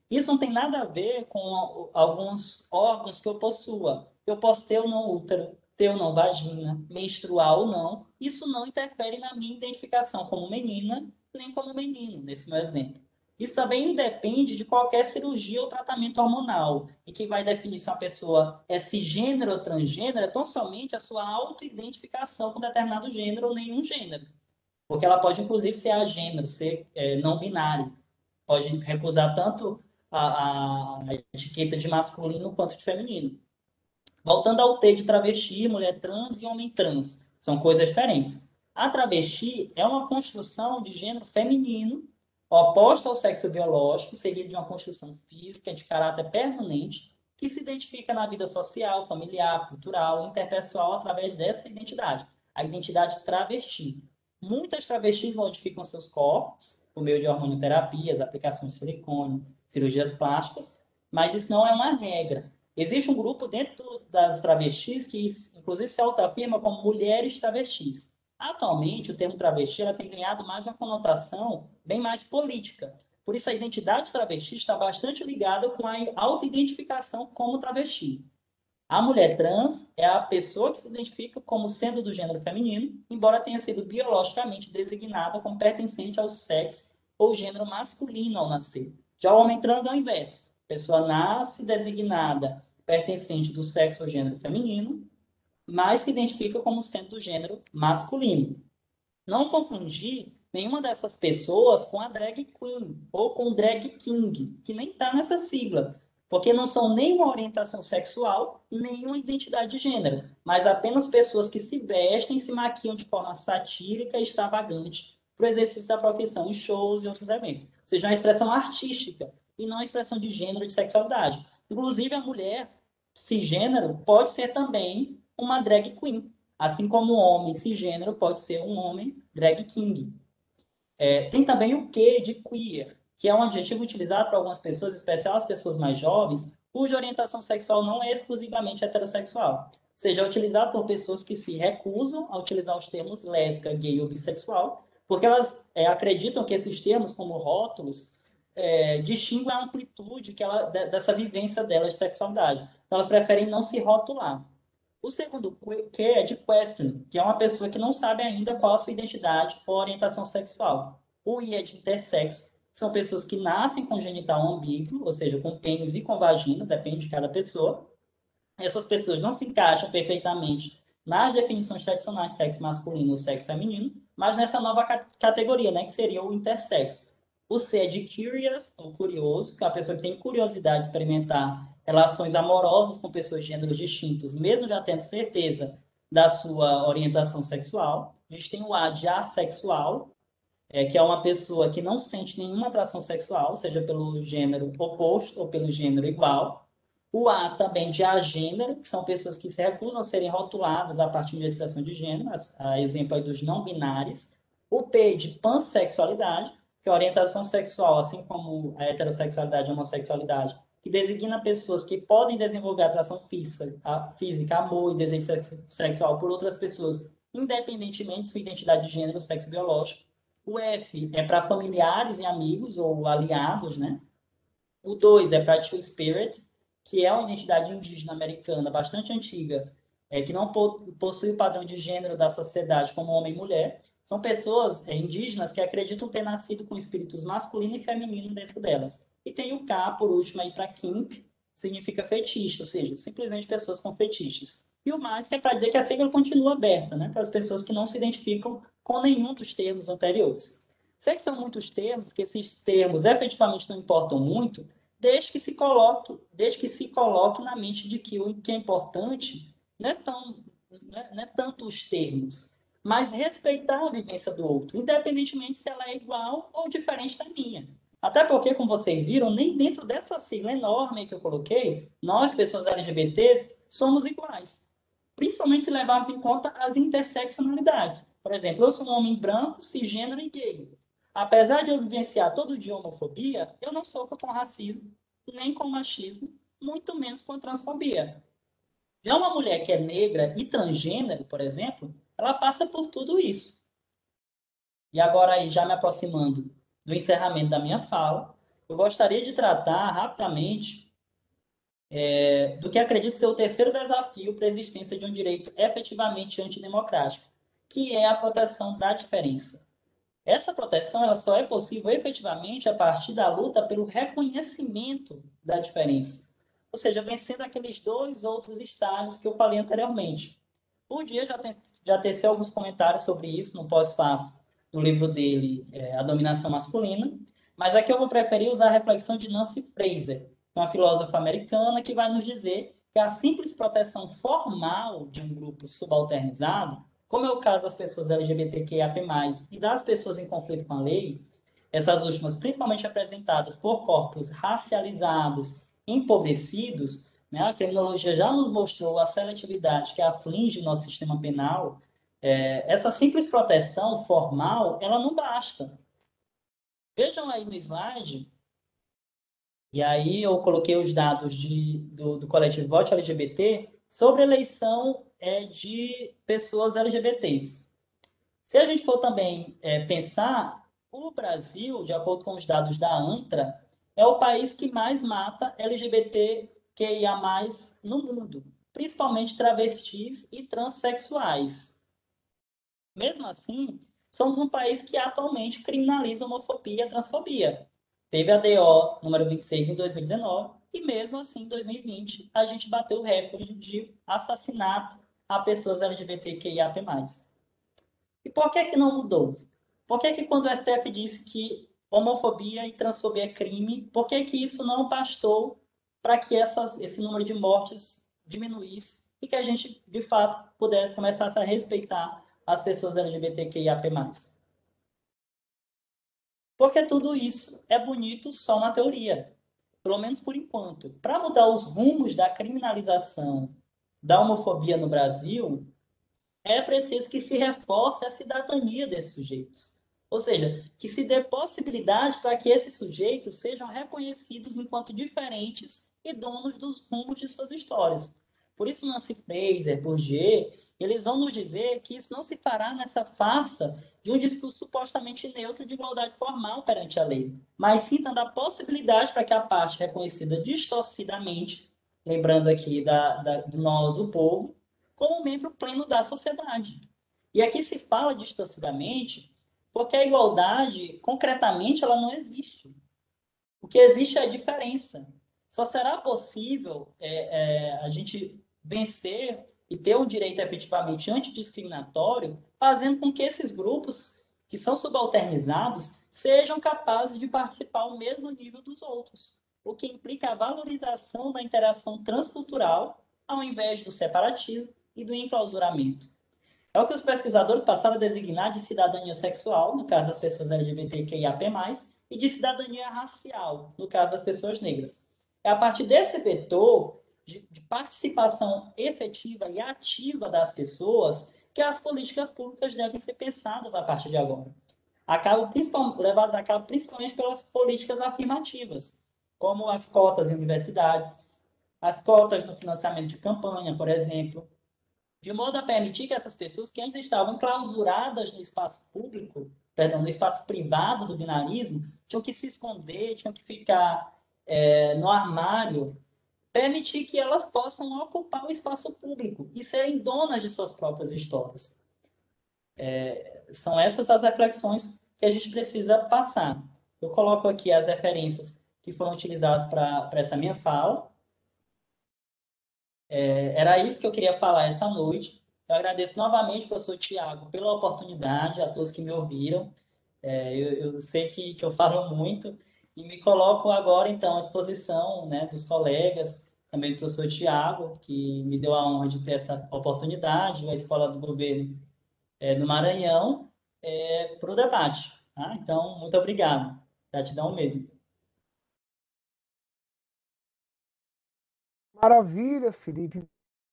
Isso não tem nada a ver com alguns órgãos que eu possua. Eu posso ter ou não útero, ter ou não vagina, menstruar ou não, isso não interfere na minha identificação como menina, nem como menino, nesse meu exemplo. Isso também independe de qualquer cirurgia ou tratamento hormonal, e que vai definir se uma pessoa é cisgênero ou transgênero é tão somente a sua autoidentificação com determinado gênero ou nenhum gênero. Porque ela pode, inclusive, ser agênero, ser não binário. Pode recusar tanto a etiqueta de masculino quanto de feminino. Voltando ao T de travesti, mulher trans e homem trans. São coisas diferentes. A travesti é uma construção de gênero feminino, oposta ao sexo biológico, seguida de uma construção física de caráter permanente, que se identifica na vida social, familiar, cultural, interpessoal através dessa identidade, a identidade travesti. Muitas travestis modificam seus corpos por meio de hormonoterapias, aplicações de silicone, cirurgias plásticas, mas isso não é uma regra. Existe um grupo dentro das travestis que, inclusive, se autoafirma como mulheres travestis. Atualmente, o termo travesti ela tem ganhado mais uma conotação bem mais política. Por isso, a identidade travesti está bastante ligada com a autoidentificação como travesti. A mulher trans é a pessoa que se identifica como sendo do gênero feminino, embora tenha sido biologicamente designada como pertencente ao sexo ou gênero masculino ao nascer. Já o homem trans é o inverso. A pessoa nasce designada pertencente do sexo ou gênero feminino, mas se identifica como sendo do gênero masculino. Não confundir nenhuma dessas pessoas com a drag queen ou com o drag king, que nem está nessa sigla, porque não são nem uma orientação sexual, nem uma identidade de gênero, mas apenas pessoas que se vestem e se maquiam de forma satírica e extravagante para o exercício da profissão em shows e outros eventos. Ou seja, é uma expressão artística e não uma expressão de gênero e de sexualidade. Inclusive, a mulher cisgênero pode ser também uma drag queen, assim como o homem cisgênero pode ser um homem drag king. Tem também o Q de queer, que é um adjetivo utilizado para algumas pessoas, em especial as pessoas mais jovens, cuja orientação sexual não é exclusivamente heterossexual. Ou seja, é utilizado por pessoas que se recusam a utilizar os termos lésbica, gay ou bissexual, porque elas acreditam que esses termos, como rótulos, distinguem a amplitude dessa vivência delas de sexualidade. Então, elas preferem não se rotular. O segundo Q é de question, que é uma pessoa que não sabe ainda qual a sua identidade ou orientação sexual. O I é de intersexo, que são pessoas que nascem com genital ambíguo, ou seja, com pênis e com vagina, depende de cada pessoa. Essas pessoas não se encaixam perfeitamente nas definições tradicionais de sexo masculino ou sexo feminino, mas nessa nova categoria, né, que seria o intersexo. O C é de curious, ou curioso, que é uma pessoa que tem curiosidade de experimentar relações amorosas com pessoas de gêneros distintos, mesmo já tendo certeza da sua orientação sexual. A gente tem o A de assexual, que é uma pessoa que não sente nenhuma atração sexual, seja pelo gênero oposto ou pelo gênero igual. O A também de agênero, que são pessoas que se recusam a serem rotuladas a partir de expressão de gênero, a exemplo aí dos não binários. O P de pansexualidade, que é a orientação sexual, assim como a heterossexualidade e a homossexualidade, que designa pessoas que podem desenvolver atração física, amor e desejo sexual por outras pessoas, independentemente de sua identidade de gênero ou sexo biológico. O F é para familiares e amigos ou aliados, né? O 2 é para Two Spirit, que é uma identidade indígena americana bastante antiga, que não possui o padrão de gênero da sociedade como homem e mulher. São pessoas indígenas que acreditam ter nascido com espíritos masculino e feminino dentro delas. E tem o K, por último, aí para Kimp, significa fetiche, ou seja, simplesmente pessoas com fetiches. E o mais, que é para dizer que a sigla continua aberta, né, para as pessoas que não se identificam com nenhum dos termos anteriores. Sei que são muitos termos, que esses termos efetivamente não importam muito, desde que se coloque na mente de que o que é importante não é tanto os termos, mas respeitar a vivência do outro, independentemente se ela é igual ou diferente da minha. Até porque, como vocês viram, nem dentro dessa sigla enorme que eu coloquei, nós, pessoas LGBTs, somos iguais. Principalmente se levarmos em conta as interseccionalidades. Por exemplo, eu sou um homem branco, cisgênero e gay. Apesar de eu vivenciar todo dia homofobia, eu não sofro com racismo, nem com machismo, muito menos com transfobia. Já uma mulher que é negra e transgênero, por exemplo, ela passa por tudo isso. E agora, aí, já me aproximando do encerramento da minha fala, eu gostaria de tratar rapidamente do que acredito ser o terceiro desafio para a existência de um direito efetivamente antidemocrático, que é a proteção da diferença. Essa proteção ela só é possível efetivamente a partir da luta pelo reconhecimento da diferença. Ou seja, vencendo aqueles dois outros estágios que eu falei anteriormente. O dia já teceu alguns comentários sobre isso no pós-fácil, no livro dele, A Dominação Masculina, mas aqui eu vou preferir usar a reflexão de Nancy Fraser, uma filósofa americana que vai nos dizer que a simples proteção formal de um grupo subalternizado, como é o caso das pessoas LGBTQIAP+, e das pessoas em conflito com a lei, essas últimas principalmente representadas por corpos racializados, empobrecidos, né? A criminologia já nos mostrou a seletividade que aflige nosso sistema penal. Essa simples proteção formal, ela não basta. Vejam aí no slide, e aí eu coloquei os dados do coletivo Vote LGBT sobre eleição de pessoas LGBTs. Se a gente for também pensar, o Brasil, de acordo com os dados da ANTRA, é o país que mais mata LGBTQIA+, no mundo, principalmente travestis e transexuais. Mesmo assim, somos um país que atualmente criminaliza homofobia e transfobia. Teve a DO número 26 em 2019 e mesmo assim, em 2020, a gente bateu o recorde de assassinato a pessoas LGBTQIAP+. E por que que não mudou? Por que que quando o STF disse que homofobia e transfobia é crime, por que que isso não bastou para que esse número de mortes diminuísse e que a gente, de fato, pudesse começar a respeitar as pessoas LGBTQIAP+. Porque tudo isso é bonito só na teoria, pelo menos por enquanto. Para mudar os rumos da criminalização da homofobia no Brasil, é preciso que se reforce a cidadania desses sujeitos. Ou seja, que se dê possibilidade para que esses sujeitos sejam reconhecidos enquanto diferentes e donos dos rumos de suas histórias. Por isso, Nancy Fraser, Bourdieu, eles vão nos dizer que isso não se fará nessa farsa de um discurso supostamente neutro de igualdade formal perante a lei, mas sim dando a possibilidade para que a parte reconhecida distorcidamente, lembrando aqui do nós, o povo, como membro pleno da sociedade. E aqui se fala distorcidamente porque a igualdade, concretamente, ela não existe. O que existe é a diferença. Só será possível a gente vencer e ter um direito efetivamente antidiscriminatório, fazendo com que esses grupos que são subalternizados sejam capazes de participar ao mesmo nível dos outros, o que implica a valorização da interação transcultural ao invés do separatismo e do enclausuramento. É o que os pesquisadores passaram a designar de cidadania sexual, no caso das pessoas LGBTQIAP+, e de cidadania racial, no caso das pessoas negras. É a partir desse vetor de participação efetiva e ativa das pessoas que as políticas públicas devem ser pensadas a partir de agora. Levadas a cabo principalmente pelas políticas afirmativas, como as cotas em universidades, as cotas no financiamento de campanha, por exemplo, de modo a permitir que essas pessoas que antes estavam clausuradas no espaço público, perdão, no espaço privado do binarismo, tinham que se esconder, tinham que ficar no armário, permitir que elas possam ocupar o espaço público e serem donas de suas próprias histórias. São essas as reflexões que a gente precisa passar. Eu coloco aqui as referências que foram utilizadas para essa minha fala. Era isso que eu queria falar essa noite. Eu agradeço novamente, professor Tiago, pela oportunidade, a todos que me ouviram. Eu sei que eu falo muito e me coloco agora, então, à disposição, né, dos colegas, também do professor Tiago, que me deu a honra de ter essa oportunidade, a Escola do Governo do Maranhão, para o debate. Tá? Então, muito obrigado. Gratidão mesmo. Maravilha, Felipe.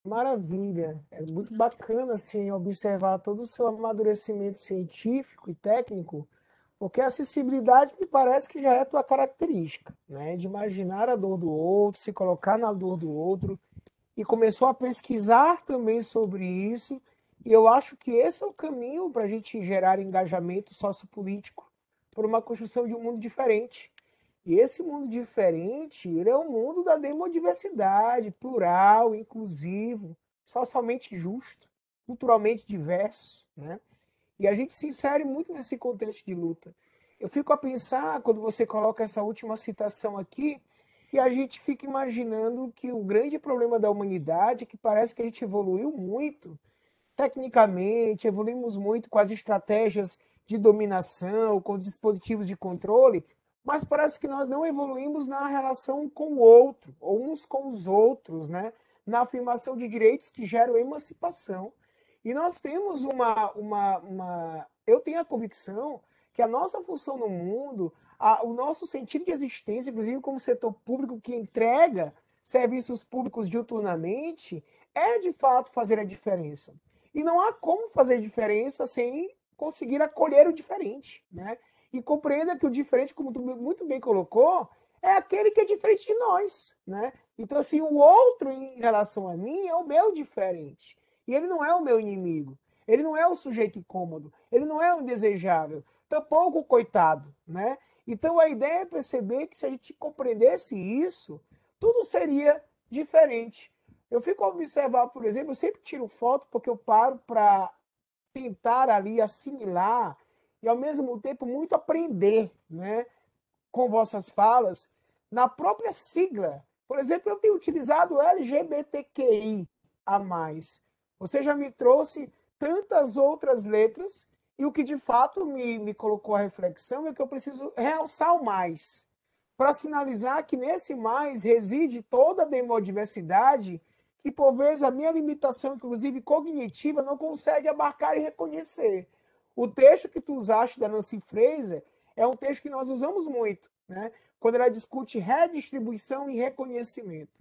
Maravilha. É muito bacana assim observar todo o seu amadurecimento científico e técnico, porque a acessibilidade me parece que já é a tua característica, né? De imaginar a dor do outro, se colocar na dor do outro e começou a pesquisar também sobre isso. E eu acho que esse é o caminho para a gente gerar engajamento sociopolítico por uma construção de um mundo diferente. E esse mundo diferente, ele é o mundo da demodiversidade, plural, inclusivo, socialmente justo, culturalmente diverso, né? E a gente se insere muito nesse contexto de luta. Eu fico a pensar, quando você coloca essa última citação aqui, e a gente fica imaginando que o grande problema da humanidade é que parece que a gente evoluiu muito tecnicamente, evoluímos muito com as estratégias de dominação, com os dispositivos de controle, mas parece que nós não evoluímos na relação com o outro, ou uns com os outros, né? Na afirmação de direitos que geram emancipação. E nós temos eu tenho a convicção que a nossa função no mundo, o nosso sentido de existência, inclusive como setor público que entrega serviços públicos diuturnamente, é de fato fazer a diferença. E não há como fazer diferença sem conseguir acolher o diferente, né? E compreenda que o diferente, como tu muito bem colocou, é aquele que é diferente de nós, né? Então, assim, o outro em relação a mim é o meu diferente. E ele não é o meu inimigo. Ele não é o sujeito incômodo. Ele não é o indesejável. Tampouco o coitado, né? Então, a ideia é perceber que se a gente compreendesse isso, tudo seria diferente. Eu fico a observar, por exemplo, eu sempre tiro foto porque eu paro para tentar ali assimilar e ao mesmo tempo muito aprender, né, com vossas falas na própria sigla. Por exemplo, eu tenho utilizado LGBTQI a mais. Você já me trouxe tantas outras letras e o que de fato me colocou a reflexão é que eu preciso realçar o mais para sinalizar que nesse mais reside toda a demodiversidade que, por vezes, a minha limitação, inclusive cognitiva, não consegue abarcar e reconhecer. O texto que tu usaste da Nancy Fraser é um texto que nós usamos muito, né? Quando ela discute redistribuição e reconhecimento.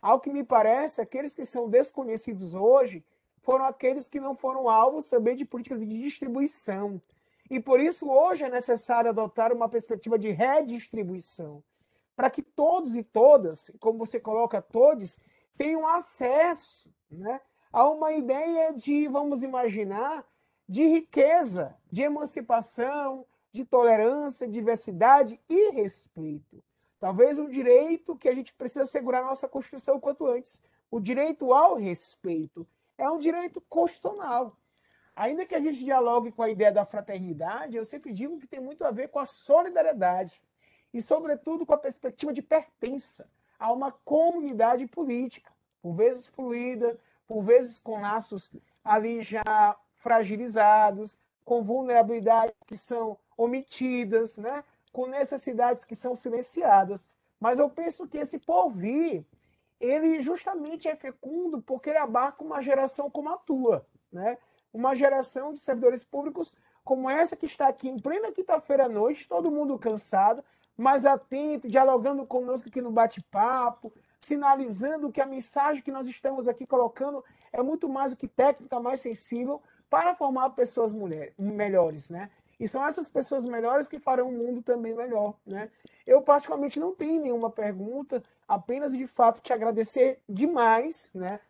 Ao que me parece, aqueles que são desconhecidos hoje foram aqueles que não foram alvos também de políticas de distribuição. E por isso hoje é necessário adotar uma perspectiva de redistribuição, para que todos e todas, como você coloca, todos, tenham acesso, né, a uma ideia de, vamos imaginar, de riqueza, de emancipação, de tolerância, diversidade e respeito. Talvez um direito que a gente precisa assegurar na nossa Constituição o quanto antes. O direito ao respeito é um direito constitucional. Ainda que a gente dialogue com a ideia da fraternidade, eu sempre digo que tem muito a ver com a solidariedade e, sobretudo, com a perspectiva de pertença a uma comunidade política, por vezes fluida, por vezes com laços ali já fragilizados, com vulnerabilidades que são omitidas, né? Com necessidades que são silenciadas. Mas eu penso que esse porvir, ele justamente é fecundo porque ele abarca uma geração como a tua, né? Uma geração de servidores públicos como essa que está aqui em plena quinta-feira à noite, todo mundo cansado, mas atento, dialogando conosco aqui no bate-papo, sinalizando que a mensagem que nós estamos aqui colocando é muito mais do que técnica, mais sensível para formar pessoas melhores, né? E são essas pessoas melhores que farão o mundo também melhor, né? Eu particularmente não tenho nenhuma pergunta, apenas de fato te agradecer demais, né?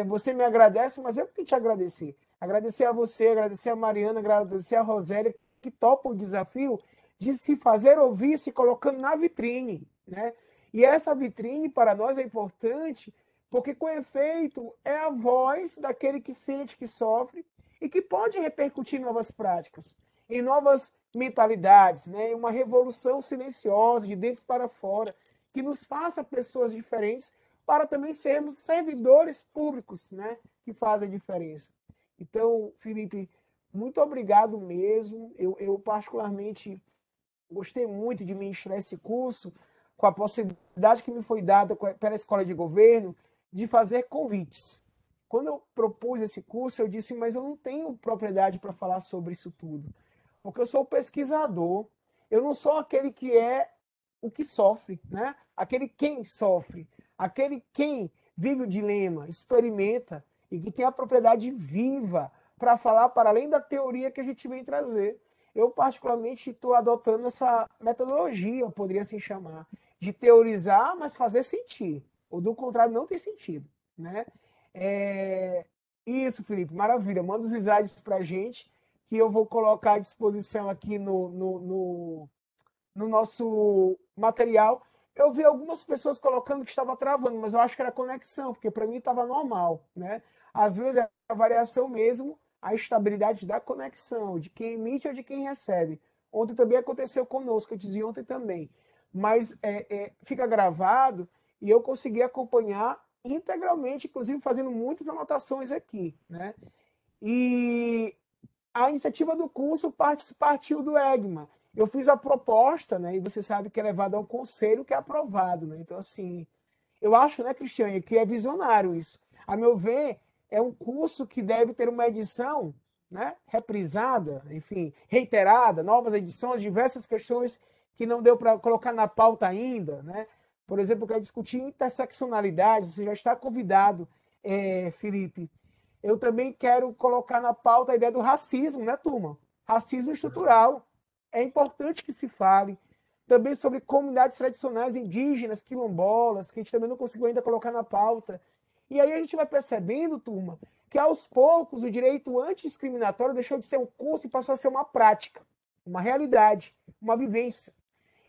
Você me agradece, mas eu que te agradecer. Agradecer a você, agradecer a Mariana, agradecer a Rosélia, que topa o desafio de se fazer ouvir, se colocando na vitrine, né? E essa vitrine para nós é importante porque, com efeito, é a voz daquele que sente, que sofre e que pode repercutir em novas práticas, em novas mentalidades, né? Em uma revolução silenciosa, de dentro para fora, que nos faça pessoas diferentes para também sermos servidores públicos, né? Que fazem a diferença. Então, Felipe, muito obrigado mesmo. Eu particularmente gostei muito de ministrar esse curso, com a possibilidade que me foi dada pela Escola de Governo de fazer convites. Quando eu propus esse curso, eu disse, mas eu não tenho propriedade para falar sobre isso tudo, porque eu sou pesquisador, eu não sou aquele que é o que sofre, né? Aquele quem sofre, aquele quem vive o dilema, experimenta e que tem a propriedade viva para falar para além da teoria que a gente vem trazer. Eu, particularmente, estou adotando essa metodologia, eu poderia assim chamar, de teorizar, mas fazer sentir. Ou do contrário, não tem sentido. Né? Isso, Felipe, maravilha. Manda os slides para a gente, que eu vou colocar à disposição aqui no nosso material. Eu vi algumas pessoas colocando que estava travando, mas eu acho que era conexão, porque para mim estava normal, né? Às vezes é a variação mesmo, a estabilidade da conexão, de quem emite ou de quem recebe. Ontem também aconteceu conosco, eu dizia ontem também. Mas fica gravado e eu consegui acompanhar integralmente, inclusive fazendo muitas anotações aqui, né? E a iniciativa do curso partiu do EGMA. Eu fiz a proposta, né? E você sabe que é levado ao conselho que é aprovado, né? Então, assim, eu acho, né, Cristiane, que é visionário isso. A meu ver, é um curso que deve ter uma edição, né, reprisada, enfim, reiterada, novas edições, diversas questões que não deu para colocar na pauta ainda, né? Por exemplo, eu quero discutir interseccionalidade, você já está convidado, Felipe. Eu também quero colocar na pauta a ideia do racismo, né, turma? Racismo estrutural. É importante que se fale. Também sobre comunidades tradicionais indígenas, quilombolas, que a gente também não conseguiu ainda colocar na pauta. E aí a gente vai percebendo, turma, que aos poucos o direito antidiscriminatório deixou de ser um curso e passou a ser uma prática, uma realidade, uma vivência.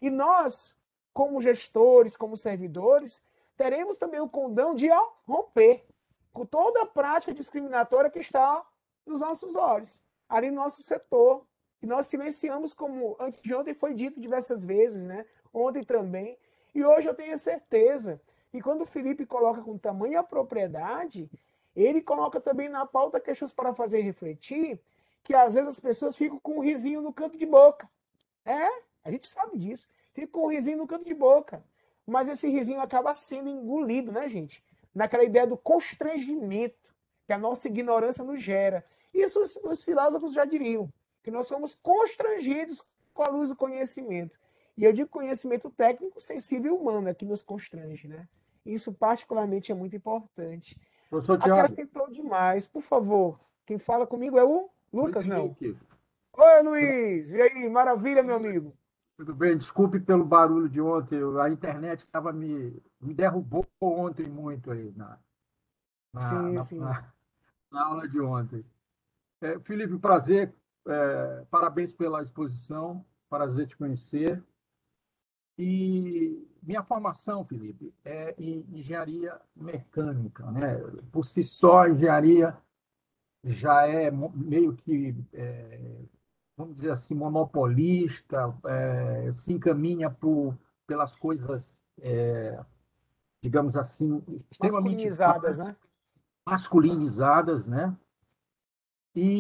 E nós, como gestores, como servidores, teremos também o condão de romper com toda a prática discriminatória que está nos nossos olhos, ali no nosso setor. E nós silenciamos, como antes de ontem foi dito diversas vezes, né? Ontem também. E hoje eu tenho certeza que quando o Felipe coloca com tamanha propriedade, ele coloca também na pauta questões para fazer refletir, que às vezes as pessoas ficam com um risinho no canto de boca. É, a gente sabe disso. Fica com um risinho no canto de boca. Mas esse risinho acaba sendo engolido, né, gente? Naquela ideia do constrangimento que a nossa ignorância nos gera. Isso os filósofos já diriam, que nós somos constrangidos com a luz do conhecimento. E eu digo conhecimento técnico, sensível e humano, é que nos constrange, né? Isso particularmente é muito importante. Professor Tiago, Acrescentou demais. Por favor, quem fala comigo é o Luiz Lucas, não? Henrique, Oi, Luiz! E aí, maravilha, meu amigo? tudo bem? Desculpe pelo barulho de ontem, a internet estava me derrubou ontem muito aí na, Sim, na, sim. na- na aula de ontem. Felipe, prazer, parabéns pela exposição, prazer te conhecer. E minha formação, Felipe, é em engenharia mecânica, né? Por si só, a engenharia já é meio que vamos dizer assim, monopolista, se encaminha pelas coisas, digamos assim, extremamente Masculinizadas, né? masculinizadas, né?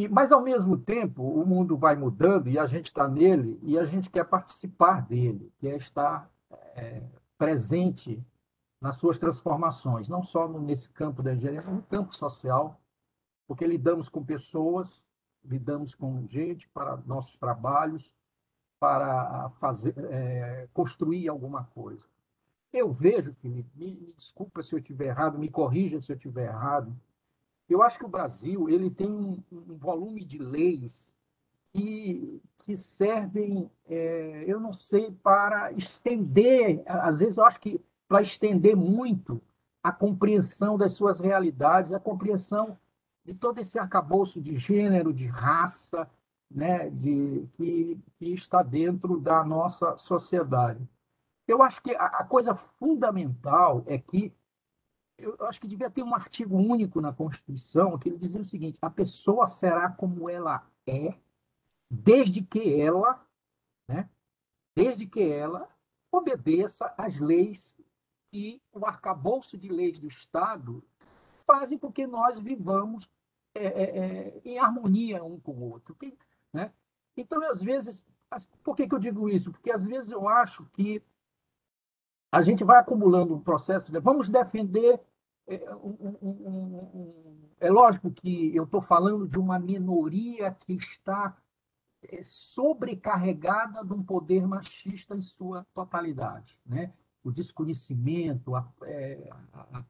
Mas, ao mesmo tempo, o mundo vai mudando e a gente está nele e a gente quer participar dele, quer estar presente nas suas transformações, não só nesse campo da engenharia, mas no campo social, porque lidamos com pessoas, lidamos com gente para nossos trabalhos, para fazer, construir alguma coisa. Eu vejo, Felipe, me desculpa se eu estiver errado, me corrija se eu estiver errado, eu acho que o Brasil ele tem um volume de leis que servem, eu não sei, para estender, às vezes eu acho que para estender muito a compreensão das suas realidades, a compreensão de todo esse arcabouço de gênero, de raça, né, que está dentro da nossa sociedade. Eu acho que a coisa fundamental é que eu acho que devia ter um artigo único na Constituição que ele dizia o seguinte: a pessoa será como ela é, desde que ela, né, desde que ela obedeça às leis e o arcabouço de leis do Estado fazem com que nós vivamos em harmonia um com o outro. Né? Então, às vezes, por que eu digo isso? Porque às vezes eu acho que a gente vai acumulando um processo de vamos defender. É lógico que eu estou falando de uma minoria que está sobrecarregada de um poder machista em sua totalidade, né? O desconhecimento,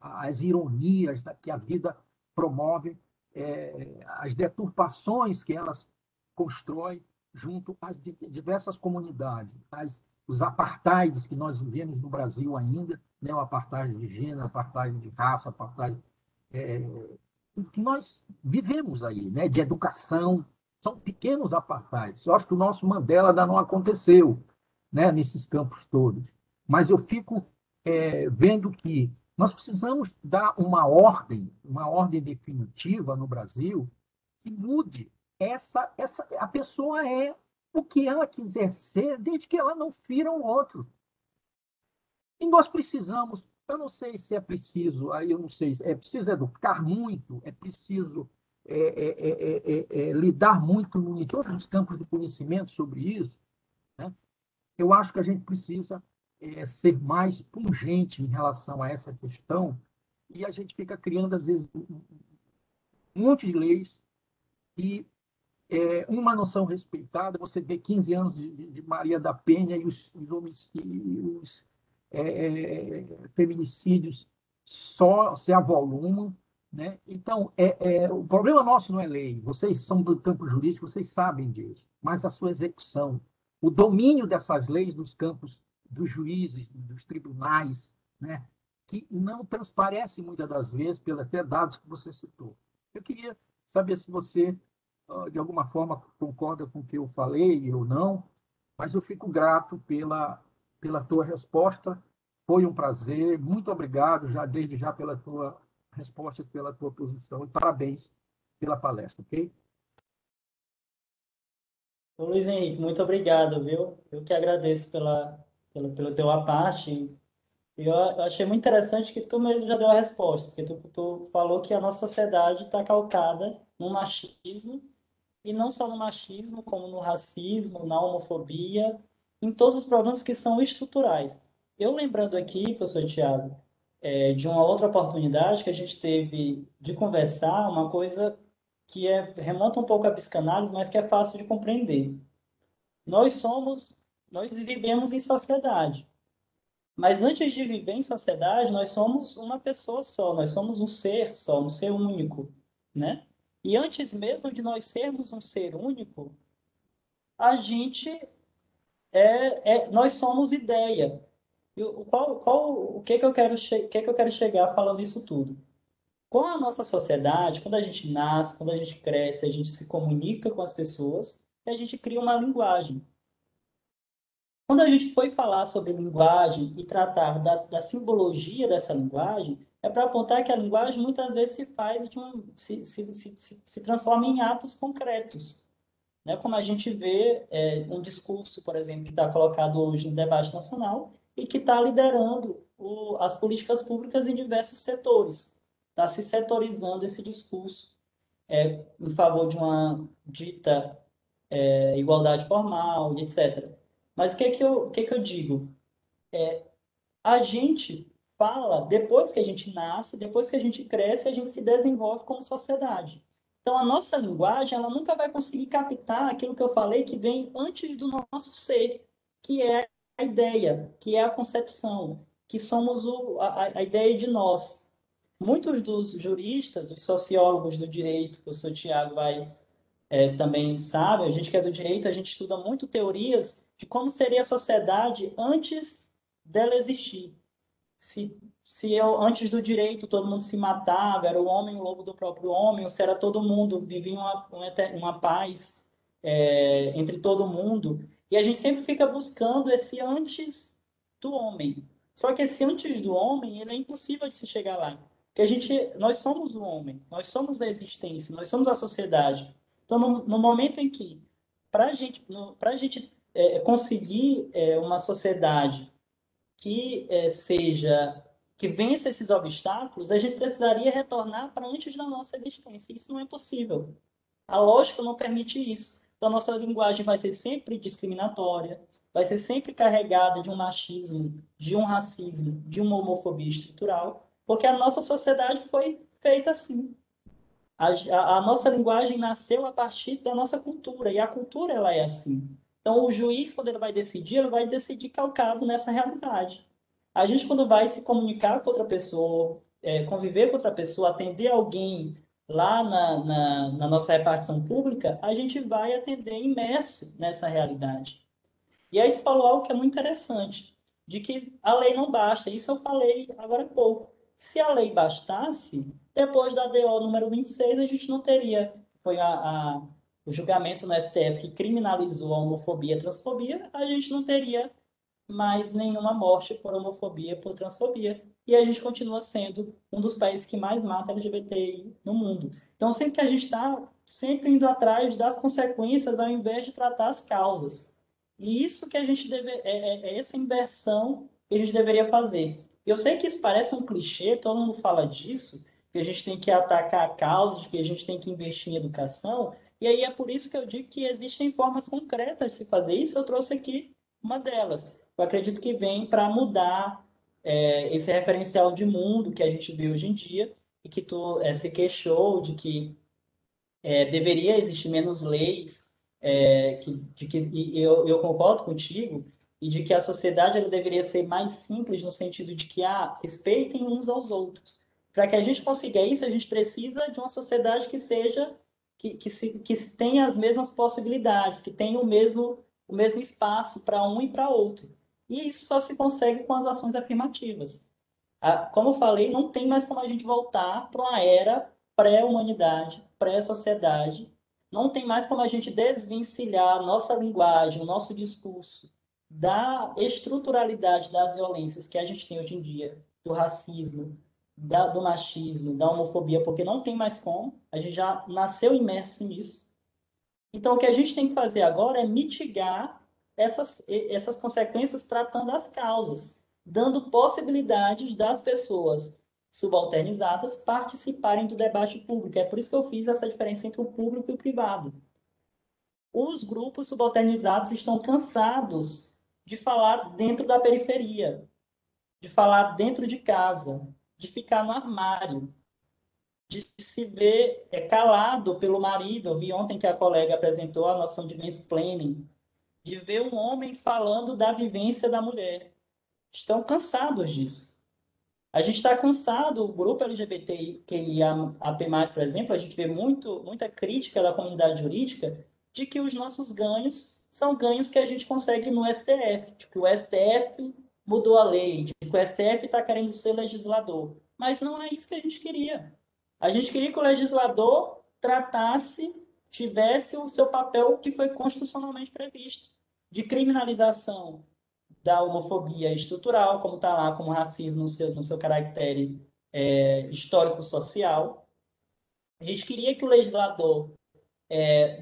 as ironias que a vida promove, as deturpações que elas constroem junto às diversas comunidades, os apartheids que nós vivemos no Brasil ainda, né? O apartheid de gênero, apartheid de raça, apartheid que nós vivemos aí, né? De educação, são pequenos apartheids. Eu acho que o nosso Mandela ainda não aconteceu, né? Nesses campos todos. mas eu fico vendo que nós precisamos dar uma ordem definitiva no Brasil que mude a pessoa é o que ela quiser ser, desde que ela não fira o outro. E nós precisamos, eu não sei se é preciso, aí eu não sei, é preciso educar muito, é preciso lidar muito em todos os campos do conhecimento sobre isso, né? Eu acho que a gente precisa ser mais pungente em relação a essa questão e a gente fica criando, às vezes, um monte de leis e uma noção respeitada. Você vê 15 anos de Maria da Penha e os homens e os feminicídios só se avolumam, né? Então, o problema nosso não é lei. Vocês são do campo jurídico, vocês sabem disso. Mas a sua execução, o domínio dessas leis nos campos dos juízes, dos tribunais, né? Que não transparece muitas das vezes pelos até dados que você citou. Eu queria saber se você, de alguma forma, concorda com o que eu falei ou não, mas eu fico grato pela tua resposta. Foi um prazer. Muito obrigado já desde já pela tua resposta, pela tua posição e parabéns pela palestra, ok? Ô, Luiz Henrique, muito obrigado, viu? Eu que agradeço pelo teu à parte. Eu achei muito interessante que tu mesmo já deu a resposta, porque tu falou que a nossa sociedade está calcada no machismo, e não só no machismo, como no racismo, na homofobia, em todos os problemas que são estruturais. Eu lembrando aqui, professor Tiago, de uma outra oportunidade que a gente teve de conversar, uma coisa que remonta um pouco à psicanálise, mas que é fácil de compreender. Nós somos, nós vivemos em sociedade. Mas antes de viver em sociedade, nós somos uma pessoa só, nós somos um ser só, um ser único, né? E antes mesmo de nós sermos um ser único, a gente nós somos ideia. E o que que eu quero, o que que eu quero chegar falando isso tudo? Com a nossa sociedade, quando a gente nasce, quando a gente cresce, a gente se comunica com as pessoas, e a gente cria uma linguagem. Quando a gente foi falar sobre linguagem e tratar da simbologia dessa linguagem, é para apontar que a linguagem muitas vezes se faz se transforma em atos concretos, né? Como a gente vê um discurso, por exemplo, que está colocado hoje em debate nacional e que está liderando as políticas públicas em diversos setores. Está se setorizando esse discurso em favor de uma dita igualdade formal, etc. Mas o que que eu digo? A gente fala depois que a gente nasce, depois que a gente cresce, a gente se desenvolve como sociedade. Então, a nossa linguagem, ela nunca vai conseguir captar aquilo que eu falei que vem antes do nosso ser, que é a ideia, que é a concepção, que somos a ideia de nós. Muitos dos juristas, dos sociólogos do direito, que o seu Tiago vai também sabe, a gente que é do direito, a gente estuda muito teorias de como seria a sociedade antes dela existir. Se eu, antes do direito todo mundo se matava, era o homem o lobo do próprio homem, ou se era todo mundo, vivia uma paz entre todo mundo. E a gente sempre fica buscando esse antes do homem. Só que esse antes do homem, ele é impossível de se chegar lá. Porque nós somos o homem, nós somos a existência, nós somos a sociedade. Então, no momento em que, para a gente conseguir uma sociedade que seja que vença esses obstáculos, a gente precisaria retornar para antes da nossa existência. Isso não é possível. A lógica não permite isso. Então, a nossa linguagem vai ser sempre discriminatória, vai ser sempre carregada de um machismo, de um racismo, de uma homofobia estrutural, porque a nossa sociedade foi feita assim. A nossa linguagem nasceu a partir da nossa cultura, e a cultura ela é assim. Então, o juiz, quando ele vai decidir calcado nessa realidade. A gente, quando vai se comunicar com outra pessoa, conviver com outra pessoa, atender alguém lá na nossa repartição pública, a gente vai atender imerso nessa realidade. E aí tu falou algo que é muito interessante, de que a lei não basta. Isso eu falei agora há pouco. Se a lei bastasse, depois da DO número 26, a gente não teria, foi o julgamento no STF que criminalizou a homofobia e a transfobia, a gente não teria mas nenhuma morte por homofobia, por transfobia. E a gente continua sendo um dos países que mais mata LGBTI no mundo. Então, sempre que a gente está sempre indo atrás das consequências ao invés de tratar as causas. E isso que a gente é essa inversão que a gente deveria fazer. Eu sei que isso parece um clichê, todo mundo fala disso, que a gente tem que atacar a causa, que a gente tem que investir em educação, e aí é por isso que eu digo que existem formas concretas de se fazer isso. Eu trouxe aqui uma delas. Eu acredito que vem para mudar esse referencial de mundo que a gente vê hoje em dia e que tu se queixou de que deveria existir menos leis, e eu concordo contigo, e de que a sociedade ela deveria ser mais simples no sentido de que respeitem uns aos outros. Para que a gente consiga isso, a gente precisa de uma sociedade que seja que tenha as mesmas possibilidades, que tenha o mesmo espaço para um e para outro. E isso só se consegue com as ações afirmativas. Como eu falei, não tem mais como a gente voltar para uma era pré-humanidade, pré-sociedade. Não tem mais como a gente desvencilhar a nossa linguagem, o nosso discurso da estruturalidade das violências que a gente tem hoje em dia, do racismo, do machismo, da homofobia, porque não tem mais como. A gente já nasceu imerso nisso. Então, o que a gente tem que fazer agora é mitigar essas consequências tratando as causas, dando possibilidades das pessoas subalternizadas participarem do debate público. É por isso que eu fiz essa diferença entre o público e o privado. Os grupos subalternizados estão cansados de falar dentro da periferia, de falar dentro de casa, de ficar no armário, de se ver calado pelo marido. Eu vi ontem que a colega apresentou a noção de mansplaining, de ver um homem falando da vivência da mulher. Estão cansados disso. A gente está cansado, o grupo LGBTQIAP+, por exemplo, a gente vê muita crítica da comunidade jurídica de que os nossos ganhos são ganhos que a gente consegue no STF, de que o STF mudou a lei, de que o STF está querendo ser legislador. Mas não é isso que a gente queria. A gente queria que o legislador tivesse o seu papel que foi constitucionalmente previsto, de criminalização da homofobia estrutural, como está lá, como racismo no seu caractere histórico-social. A gente queria que o legislador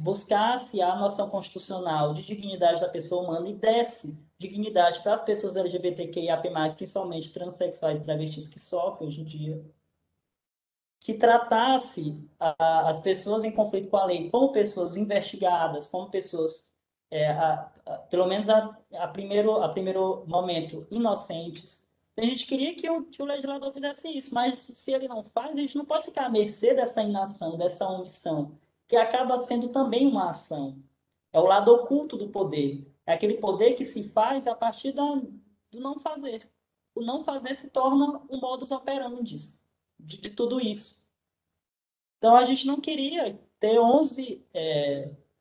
buscasse a noção constitucional de dignidade da pessoa humana e desse dignidade para as pessoas LGBTQIAP+, principalmente transexuais e travestis que sofrem hoje em dia, que tratasse as pessoas em conflito com a lei como pessoas investigadas, como pessoas, pelo menos a primeiro momento, inocentes. A gente queria que o legislador fizesse isso, mas se ele não faz, a gente não pode ficar à mercê dessa inação, dessa omissão, que acaba sendo também uma ação. É o lado oculto do poder. É aquele poder que se faz a partir do não fazer. O não fazer se torna um modus operandi de tudo isso. Então, a gente não queria ter 11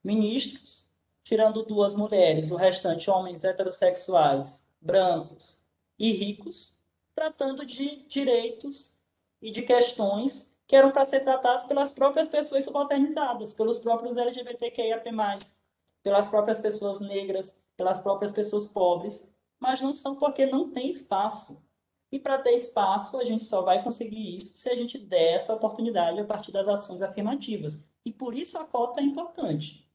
ministros, tirando duas mulheres, o restante homens heterossexuais, brancos e ricos, tratando de direitos e de questões que eram para ser tratadas pelas próprias pessoas subalternizadas, pelos próprios LGBTQIAP+, pelas próprias pessoas negras, pelas próprias pessoas pobres, mas não são porque não tem espaço. E para ter espaço, a gente só vai conseguir isso se a gente der essa oportunidade a partir das ações afirmativas. E por isso a cota é importante.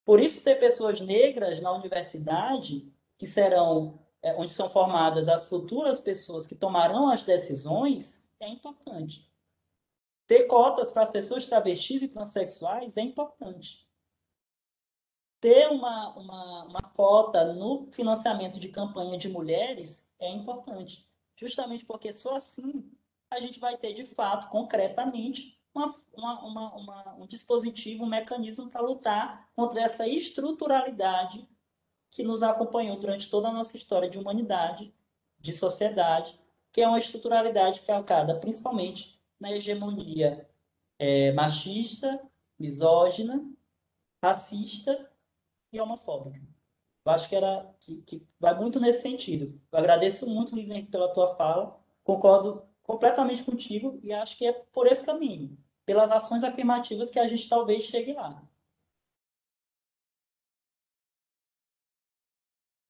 Por isso ter pessoas negras na universidade, que serão, onde são formadas as futuras pessoas que tomarão as decisões, é importante. Ter cotas para as pessoas travestis e transexuais é importante. Ter uma cota no financiamento de campanha de mulheres é importante, justamente porque só assim a gente vai ter, de fato, concretamente, um dispositivo, um mecanismo para lutar contra essa estruturalidade que nos acompanhou durante toda a nossa história de humanidade, de sociedade, que é uma estruturalidade calcada principalmente na hegemonia machista, misógina, racista e homofóbica. Eu acho que vai muito nesse sentido. Eu agradeço muito, Luiz Henrique, pela tua fala, concordo completamente contigo e acho que é por esse caminho, pelas ações afirmativas que a gente talvez chegue lá.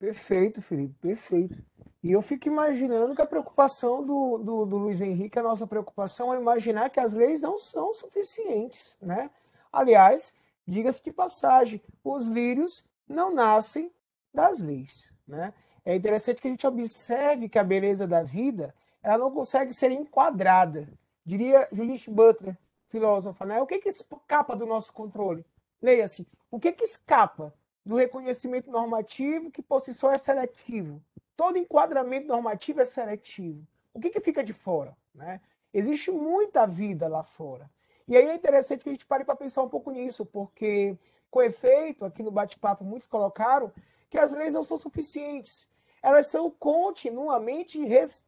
Perfeito, Felipe, perfeito. E eu fico imaginando que a preocupação do Luiz Henrique, a nossa preocupação é imaginar que as leis não são suficientes, né? Aliás, diga-se de passagem, os lírios não nascem das leis, né? É interessante que a gente observe que a beleza da vida, ela não consegue ser enquadrada. Diria Judith Butler, filósofa, né? O que escapa do nosso controle? Leia-se, o que escapa do reconhecimento normativo, que por si só é seletivo? Todo enquadramento normativo é seletivo. O que fica de fora? Né? Existe muita vida lá fora. E aí é interessante que a gente pare para pensar um pouco nisso, porque, com efeito, aqui no bate-papo, muitos colocaram que as leis não são suficientes. Elas são continuamente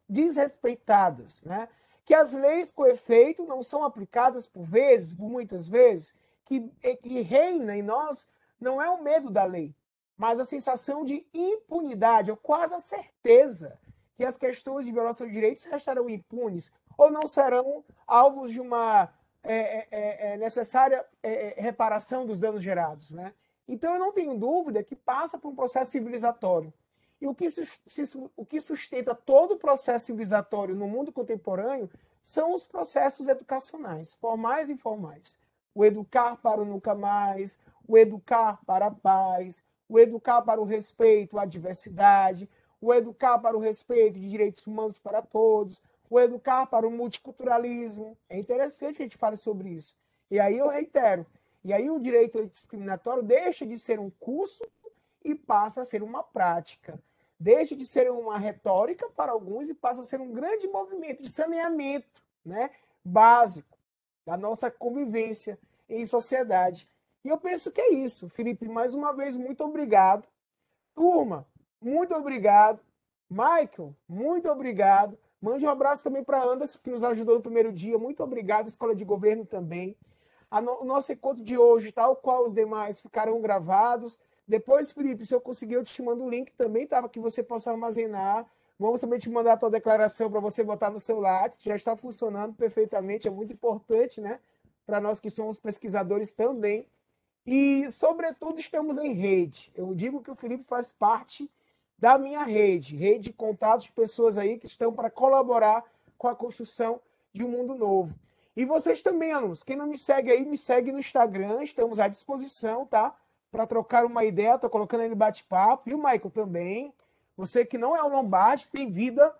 desrespeitadas. Né? Que as leis, com efeito, não são aplicadas por vezes, por muitas vezes, que reina em nós não é o medo da lei, mas a sensação de impunidade, ou quase a certeza que as questões de violação de direitos restarão impunes ou não serão alvos de uma necessária reparação dos danos gerados. Né? Então, eu não tenho dúvida que passa por um processo civilizatório. E o que sustenta todo o processo civilizatório no mundo contemporâneo são os processos educacionais, formais e informais. O educar para o nunca mais, o educar para a paz, o educar para o respeito à diversidade, o educar para o respeito de direitos humanos para todos, o educar para o multiculturalismo. É interessante que a gente fale sobre isso. E aí eu reitero, e aí o direito antidiscriminatório deixa de ser um curso e passa a ser uma prática. Deixa de ser uma retórica para alguns e passa a ser um grande movimento de saneamento, né, básico da nossa convivência em sociedade. E eu penso que é isso. Felipe, mais uma vez, muito obrigado. Turma, muito obrigado. Michael, muito obrigado. Mande um abraço também para Anderson, que nos ajudou no primeiro dia. Muito obrigado, Escola de Governo também. O nosso encontro de hoje, tal qual os demais, ficarão gravados. Depois, Felipe, se eu conseguir, eu te mando o link também, tá? Para que você possa armazenar. Vamos também te mandar a tua declaração para você botar no seu Lattes, que já está funcionando perfeitamente, é muito importante, né? Para nós que somos pesquisadores também. E, sobretudo, estamos em rede. Eu digo que o Felipe faz parte da minha rede de contatos de pessoas aí que estão para colaborar com a construção de um mundo novo. E vocês também, alunos, quem não me segue aí, me segue no Instagram, estamos à disposição, tá? Para trocar uma ideia, estou colocando aí no bate-papo, e o Michael também. Você que não é o Lombardi, tem vida,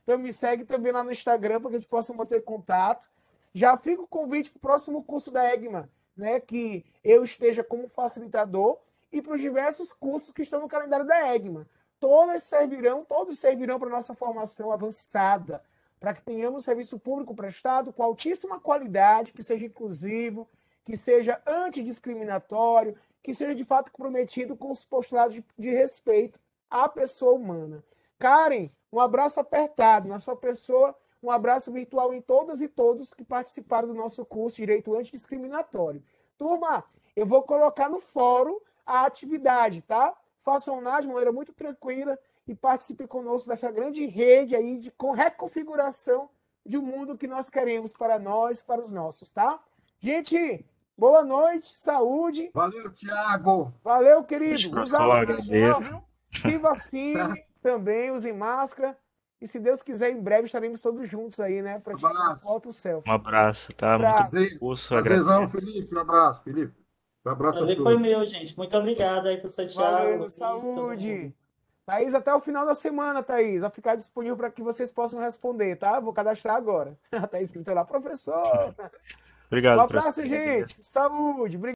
então me segue também lá no Instagram para que a gente possa manter contato. Já fica o convite para o próximo curso da EGMA, né, que eu esteja como facilitador, e para os diversos cursos que estão no calendário da EGMA. Todos servirão para a nossa formação avançada, para que tenhamos serviço público prestado com altíssima qualidade, que seja inclusivo, que seja antidiscriminatório, que seja de fato comprometido com os postulados de respeito à pessoa humana. Karen, um abraço apertado na sua pessoa, um abraço virtual em todas e todos que participaram do nosso curso Direito Antidiscriminatório. Turma, eu vou colocar no fórum a atividade, tá? Façam lá de maneira muito tranquila e participe conosco dessa grande rede aí de reconfiguração de um mundo que nós queremos para nós e para os nossos, tá? Gente, boa noite, saúde. Valeu, Tiago. Valeu, querido. Eu Usa álcool em gel, agradeço. viu? Se vacine também, use máscara. E se Deus quiser, em breve estaremos todos juntos aí, né? Para tirar uma Abraço. foto selfie. Um abraço, tá? Muito Abraço. Prazer. curso, Prazerzão, agradeço. Felipe. Um abraço, Felipe. Um abraço a Prazer foi todos. meu, gente. Muito obrigado aí, professor Thiago, Valeu, Luiz, todo mundo. saúde. Thaís, até o final da semana, Thaís. Vai ficar disponível para que vocês possam responder, tá? Vou cadastrar agora. Tá escrito lá, professor. Um Obrigado, professor. abraço, gente. Saúde. Obrigado.